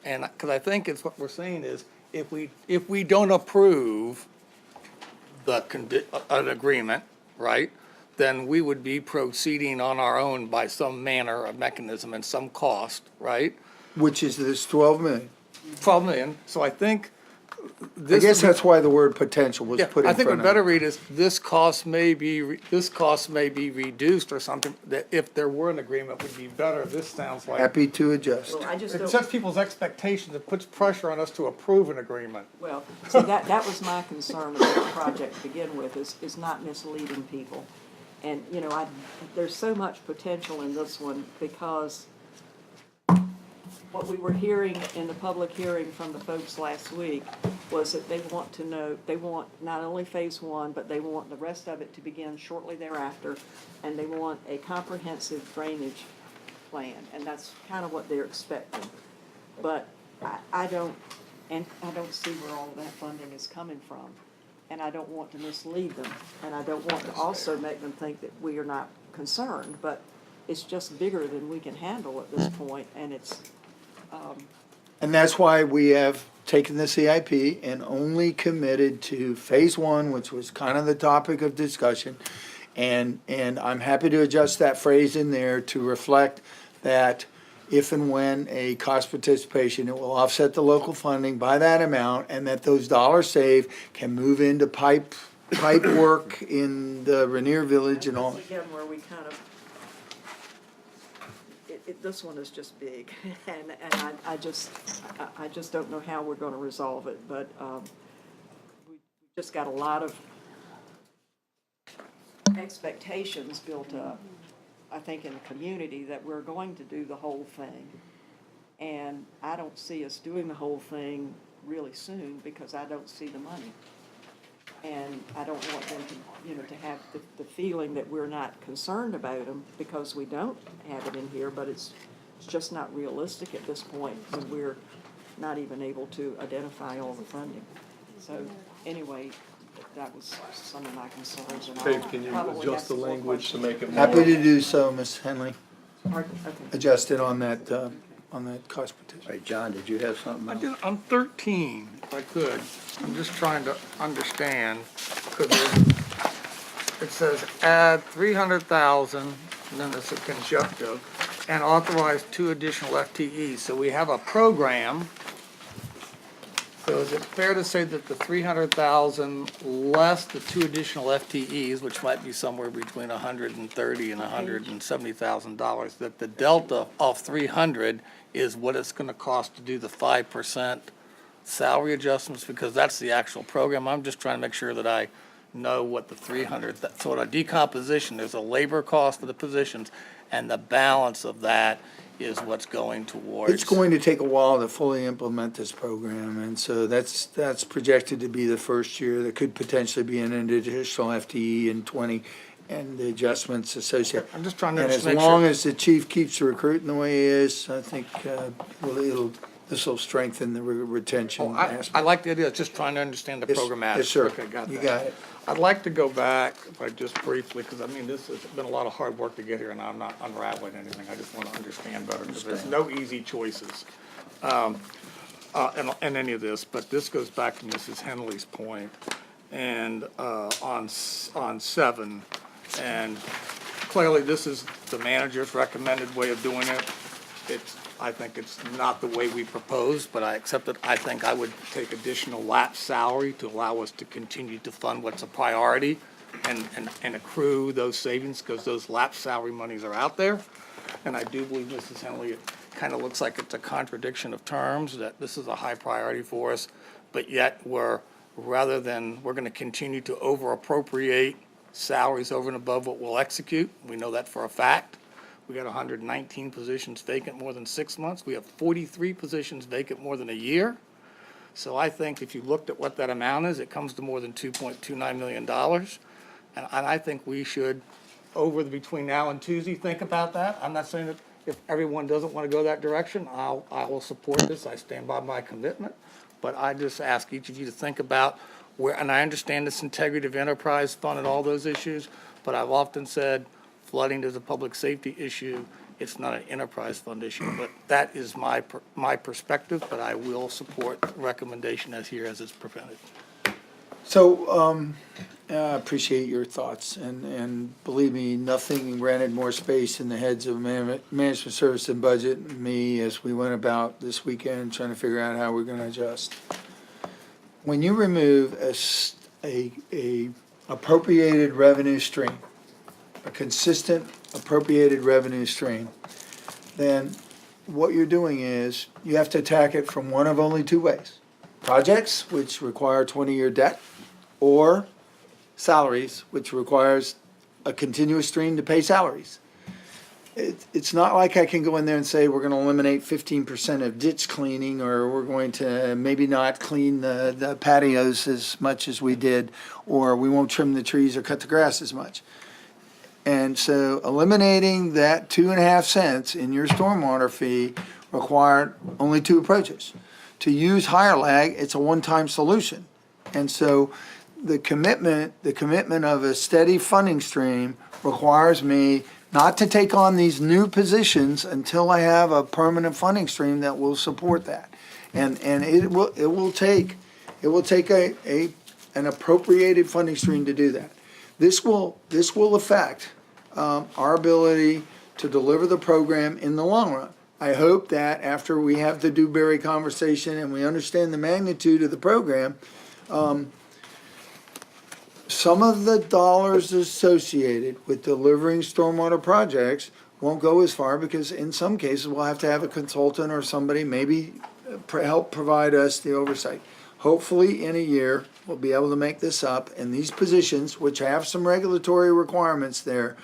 And, because I think it's what we're saying is, if we don't approve an agreement, right, then we would be proceeding on our own by some manner of mechanism and some cost, right?
Which is this 12 million.
12 million, so I think
I
this.
guess that's why the word potential was
Yeah,
put in
I think
front
a
of
better
it.
read is, this cost may be reduced or something, that if there were an agreement would be better. This sounds like.
Happy to adjust.
Well, I just
It
don't.
sets people's expectations, it puts pressure on us to approve an agreement.
Well, see, that was my concern about the project to begin with, is not misleading people. And, there's so much potential in this one because what we were hearing in the public hearing from the folks last week was that they want to know, they want not only phase one, but they want the rest of it to begin shortly thereafter, and they want a comprehensive drainage plan, and that's kind of what they're expecting. But I don't see where all of that funding is coming from, and I don't want to mislead them, and I don't want to also make them think that we are not concerned, but it's just bigger than we can handle at this point, and it's,
And that's why we have taken the CIP and only committed to phase one, which was kind of the topic of discussion. And I'm happy to adjust that phrase in there to reflect that if and when a cost participation, it will offset the local funding by that amount, and that those dollars saved can move into pipe work in the Rainier Village and all.
again, where we kind of, this one is just big, and I just don't know how we're gonna resolve it, but, we just got a lot of expectations built up, I think, in the community that we're going to do the whole thing. And I don't see us doing the whole thing really soon because I don't see the money. And I don't want them to, to have the feeling that we're not concerned about them because we don't have it in here, but it's just not realistic at this point when we're not even able to identify all the funding. So anyway, that was some of my concerns. And
Dave, can you adjust the language to make it more?
Happy to do so, Ms. Henley.
Okay.
Adjust it on that cost participation.
All right, John, did you have something
I
else?
did, on 13, if I could, I'm just trying to understand, because it says add 300,000, and then it's a conjunctive, and authorize 2 additional FTEs. So we have a program. So is it fair to say that the 300,000 less the 2 additional FTEs, which might be somewhere between $130,000 and $170,000, that the delta of 300 is what it's going to cost to do the 5% salary adjustments? Because that's the actual program. I'm just trying to make sure that I know what the 300, so in a decomposition, there's a labor cost for the positions, and the balance of that is what's going towards.
It's going to take a while to fully implement this program, and so that's projected to be the first year. There could potentially be an additional FTE in 20, and the adjustments associated.
I'm just trying to
And as
make
long
sure.
as the chief keeps recruiting the way he is, I think this will strengthen the retention
I
aspect.
like the idea, just trying to understand the
Yes,
program
yes,
aspect.
sir.
Okay, got
You
that.
got it.
I'd like to go back, if I just briefly, because this has been a lot of hard work to get here, and I'm not unraveling anything. I just want to understand better, because there's no easy choices. in any of this, but this goes back to Mrs. Henley's point, and on 7, and clearly this is the manager's recommended way of doing it. I think it's not the way we proposed, but I accept it. I think I would take additional lapse salary to allow us to continue to fund what's a priority and accrue those savings, because those lapse salary monies are out there. And I do believe, Mrs. Henley, it kind of looks like it's a contradiction of terms, that this is a high priority for us, but yet we're going to continue to over appropriate salaries over and above what we'll execute. We know that for a fact. We got 119 positions vacant more than 6 months. We have 43 positions vacant more than a year. So I think if you looked at what that amount is, it comes to more than $2.29 million. And I think we should, between now and Tuesday, think about that. I'm not saying that if everyone doesn't want to go that direction, I will support this. I stand by my commitment. But I just ask each of you to think about where, and I understand this integrity of enterprise fund and all those issues, but I've often said flooding is a public safety issue. It's not an enterprise fund issue. But that is my perspective, but I will support the recommendation as it's presented.
So, I appreciate your thoughts, and believe me, nothing rented more space in the heads of management service and budget and me as we went about this weekend trying to figure out how we're gonna adjust. When you remove a appropriated revenue stream, a consistent appropriated revenue stream, then what you're doing is you have to attack it from one of only two ways. Projects, which require 20-year debt, or salaries, which requires a continuous stream to pay salaries. It's not like I can go in there and say we're going to eliminate 15% of ditch cleaning, or we're going to maybe not clean the patios as much as we did, or we won't trim the trees or cut the grass as much. And so eliminating that 2.5 cents in your stormwater fee required only two approaches. To use higher lag, it's a one-time solution. And so the commitment of a steady funding stream requires me not to take on these new positions until I have a permanent funding stream that will support that. And it will take an appropriated funding stream to do that. This will affect our ability to deliver the program in the long run. I hope that after we have the Dewberry conversation and we understand the magnitude of the program, some of the dollars associated with delivering stormwater projects won't go as far, because in some cases we'll have to have a consultant or somebody maybe help provide us the oversight. Hopefully in a year we'll be able to make this up, and these positions, which have some regulatory requirements there,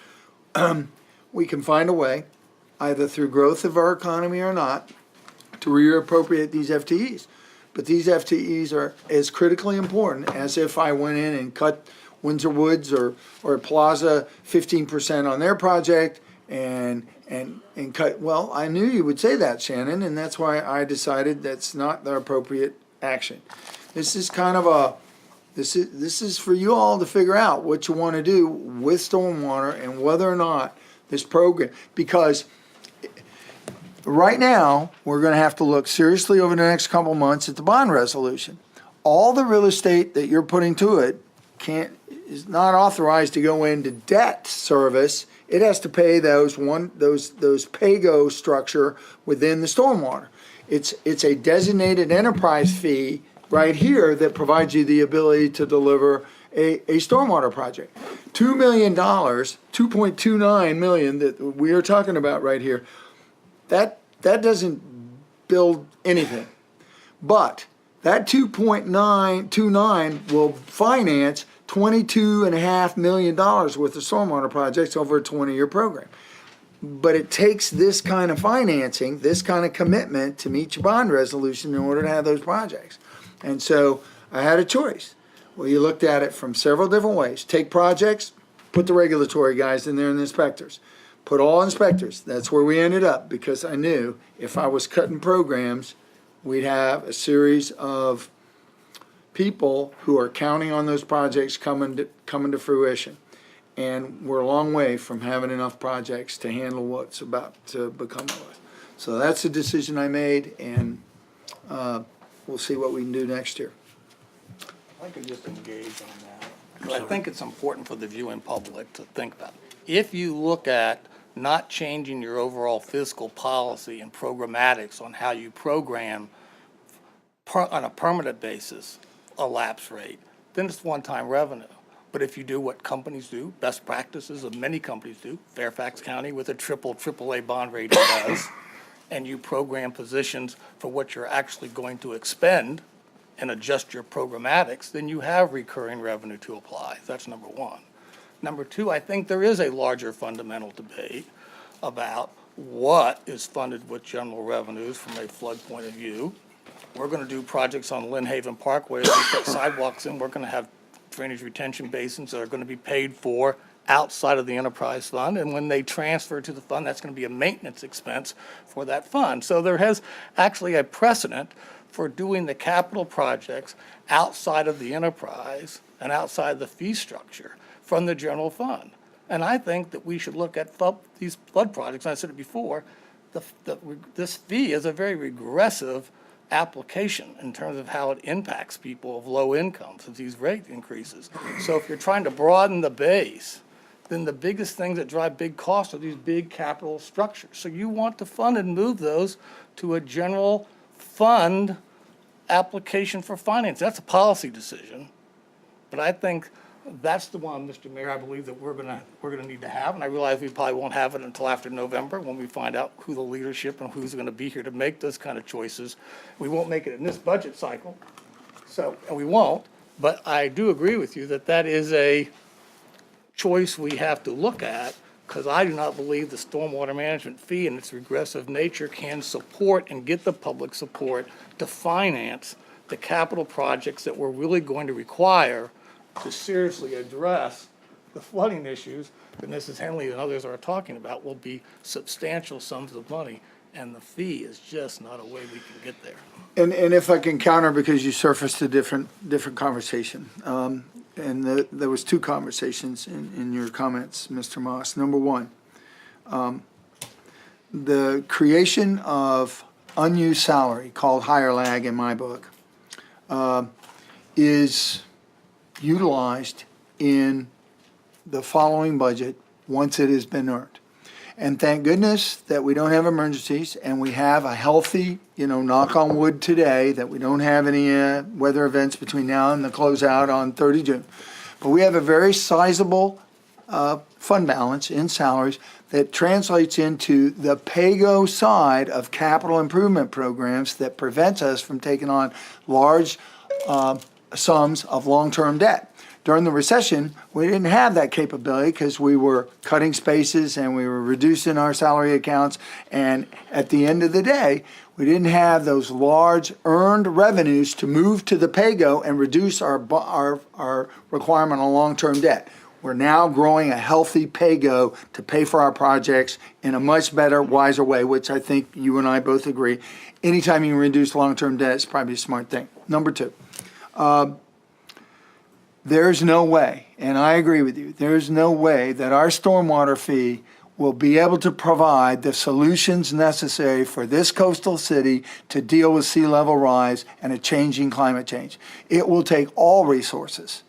we can find a way, either through growth of our economy or not, to reappropriate these FTEs. But these FTEs are as critically important as if I went in and cut Windsor Woods or Plaza 15% on their project and cut. Well, I knew you would say that, Shannon, and that's why I decided that's not the appropriate action. This is kind of this is for you all to figure out what you want to do with stormwater and whether or not this program, because right now, we're going to have to look seriously over the next couple months at the bond resolution. All the real estate that you're putting to it is not authorized to go into debt service. It has to pay those pay-go structure within the stormwater. It's a designated enterprise fee right here that provides you the ability to deliver a stormwater project. $2 million, $2.29 million that we are talking about right here, that doesn't build anything. But that 2.929 will finance $22.5 million worth of stormwater projects over a 20-year program. But it takes this kind of financing, this kind of commitment to meet your bond resolution in order to have those projects. And so I had a choice. Well, you looked at it from several different ways. Take projects, put the regulatory guys in there and the inspectors. Put all inspectors. That's where we ended up, because I knew if I was cutting programs, we'd have a series of people who are counting on those projects coming to fruition. And we're a long way from having enough projects to handle what's about to become of us. So that's the decision I made, and we'll see what we can do next year.
I could just engage on that. 'Cause I think it's important for the viewing public to think about. If you look at not changing your overall fiscal policy and programmatics on how you program on a permanent basis a lapse rate, then it's one-time revenue. But if you do what companies do, best practices of many companies do, Fairfax County with a AAA bond rating does, and you program positions for what you're actually going to expend and adjust your programmatics, then you have recurring revenue to apply. That's number one. Number two, I think there is a larger fundamental debate about what is funded with general revenues from a flood point of view. We're going to do projects on Lynn Haven Parkway. As we put sidewalks in, we're going to have drainage retention basins that are going to be paid for outside of the enterprise fund. And when they transfer to the fund, that's going to be a maintenance expense for that fund. So there has actually a precedent for doing the capital projects outside of the enterprise and outside the fee structure from the general fund. And I think that we should look at these flood projects, and I said it before, this fee is a very regressive application in terms of how it impacts people of low incomes with these rate increases. So if you're trying to broaden the base, then the biggest things that drive big costs are these big capital structures. So you want to fund and move those to a general fund application for finance. That's a policy decision. But I think that's the one, Mr. Mayor, I believe that we're gonna need to have, and I realize we probably won't have it until after November when we find out who the leadership and who's gonna be here to make those kind of choices. We won't make it in this budget cycle, and we won't, but I do agree with you that that is a choice we have to look at, because I do not believe the stormwater management fee in its regressive nature can support and get the public support to finance the capital projects that we're really going to require to seriously address the flooding issues that Mrs. Henley and others are talking about. Will be substantial sums of money, and the fee is just not a way we can get there.
And if I can counter, because you surfaced a different conversation, and there was two conversations in your comments, Mr. Moss. Number one, the creation of unused salary, called higher lag in my book, is utilized in the following budget once it has been earned. And thank goodness that we don't have emergencies and we have a healthy, knock on wood today, that we don't have any weather events between now and the closeout on 30 June. But we have a very sizable fund balance in salaries that translates into the pay-go side of capital improvement programs that prevents us from taking on large sums of long-term debt. During the recession, we didn't have that capability because we were cutting spaces and we were reducing our salary accounts. And at the end of the day, we didn't have those large earned revenues to move to the pay-go and reduce our requirement on long-term debt. We're now growing a healthy pay-go to pay for our projects in a much better, wiser way, which I think you and I both agree. Anytime you can reduce long-term debt, it's probably a smart thing. Number two. There's no way, and I agree with you, there's no way that our stormwater fee will be able to provide the solutions necessary for this coastal city to deal with sea level rise and a changing climate change. It will take all resources.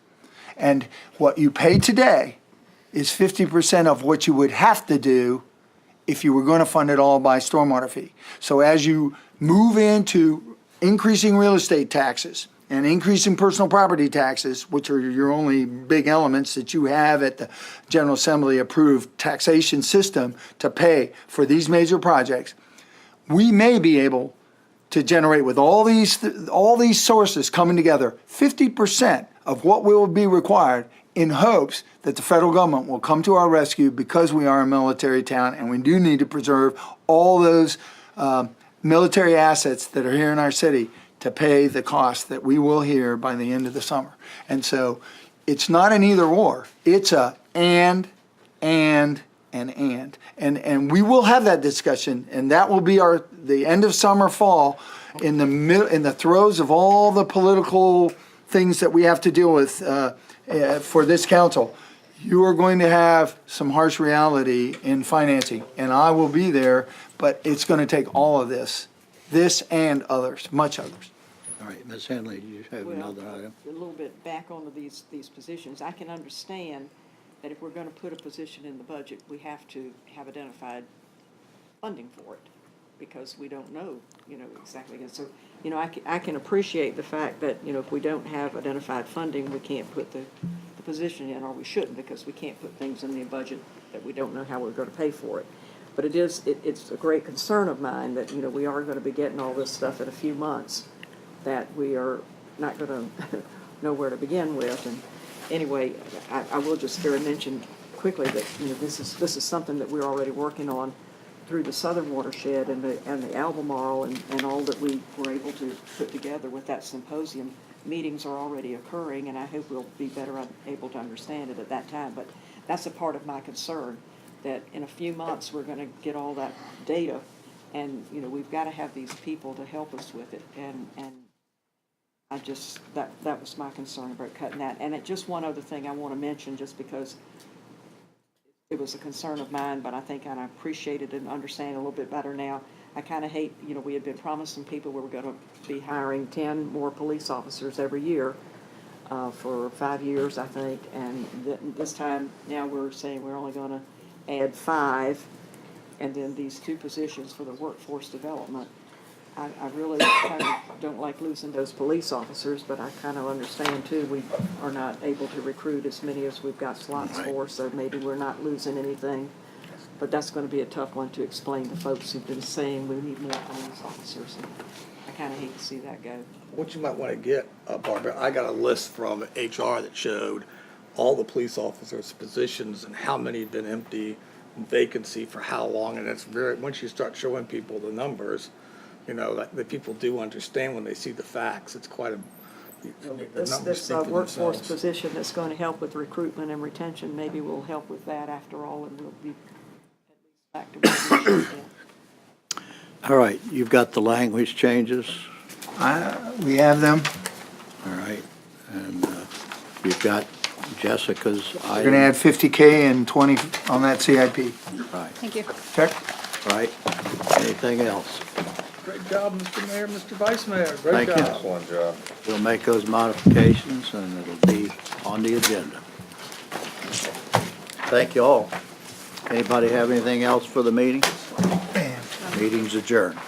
And what you pay today is 50% of what you would have to do if you were going to fund it all by stormwater fee. So as you move into increasing real estate taxes, and increasing personal property taxes, which are your only big elements that you have at the General Assembly approved taxation system to pay for these major projects, we may be able to generate, with all these sources coming together, 50% of what will be required, in hopes that the federal government will come to our rescue, because we are a military town and we do need to preserve all those military assets that are here in our city to pay the cost that we will hear by the end of the summer. And so it's not an either or, it's a and. And we will have that discussion, and that will be the end of summer, fall, in the throes of all the political things that we have to deal with for this council. You are going to have some harsh reality in financing, and I will be there, but it's going to take all of this and others, much others.
All right, Ms. Henley, do you have
Well,
another item?
a little bit back onto these positions. I can understand that if we're gonna put a position in the budget, we have to have identified funding for it, because we don't know, exactly. And so, I can appreciate the fact that, if we don't have identified funding, we can't put the position in, or we shouldn't, because we can't put things in the budget that we don't know how we're gonna pay for it. But it's a great concern of mine that, we are gonna be getting all this stuff in a few months, that we are not gonna know where to begin with. And anyway, I will just mention quickly that, this is something that we're already working on through the Southern Watershed and the Albemarle and all that we were able to put together with that symposium. Meetings are already occurring, and I hope we'll be better able to understand it at that time. But that's a part of my concern, that in a few months, we're gonna get all that data, and, we've gotta have these people to help us with it. And I just, that was my concern about cutting that. And just one other thing I wanna mention, just because it was a concern of mine, but I think I appreciate it and understand it a little bit better now. I kind of hate, we had been promising people we were going to be hiring 10 more police officers every year for 5 years, I think. And this time, now we're saying we're only going to add 5, and then these 2 positions for the workforce development. I really kind of don't like losing those police officers, but I kind of understand too, we are not able to recruit as many as we've got slots for, so maybe we're not losing anything. But that's going to be a tough one to explain to folks who've been saying we need more police officers. And I kind of hate to see that go.
What you might want to get, Barbara, I got a list from HR that showed all the police officers' positions and how many had been empty, vacancy for how long, and it's once you start showing people the numbers, that people do understand when they see the facts. It's quite
This workforce position that's going to help with recruitment and retention maybe will help with that after all, and we'll be at least back to where we should be.
All right, you've got the language changes,
We have them.
all right, and you've got Jessica's
We're going to add
item.
50K and 20 on that CIP.
Right,
Thank you.
Check.
right. Anything else?
Great job, Mr. Mayor, Mr. Vice Mayor, great
Thank you.
job.
Excellent job.
We'll make those modifications, and it'll be on the agenda. Thank you all. Anybody have anything else for the meeting? Meeting's adjourned.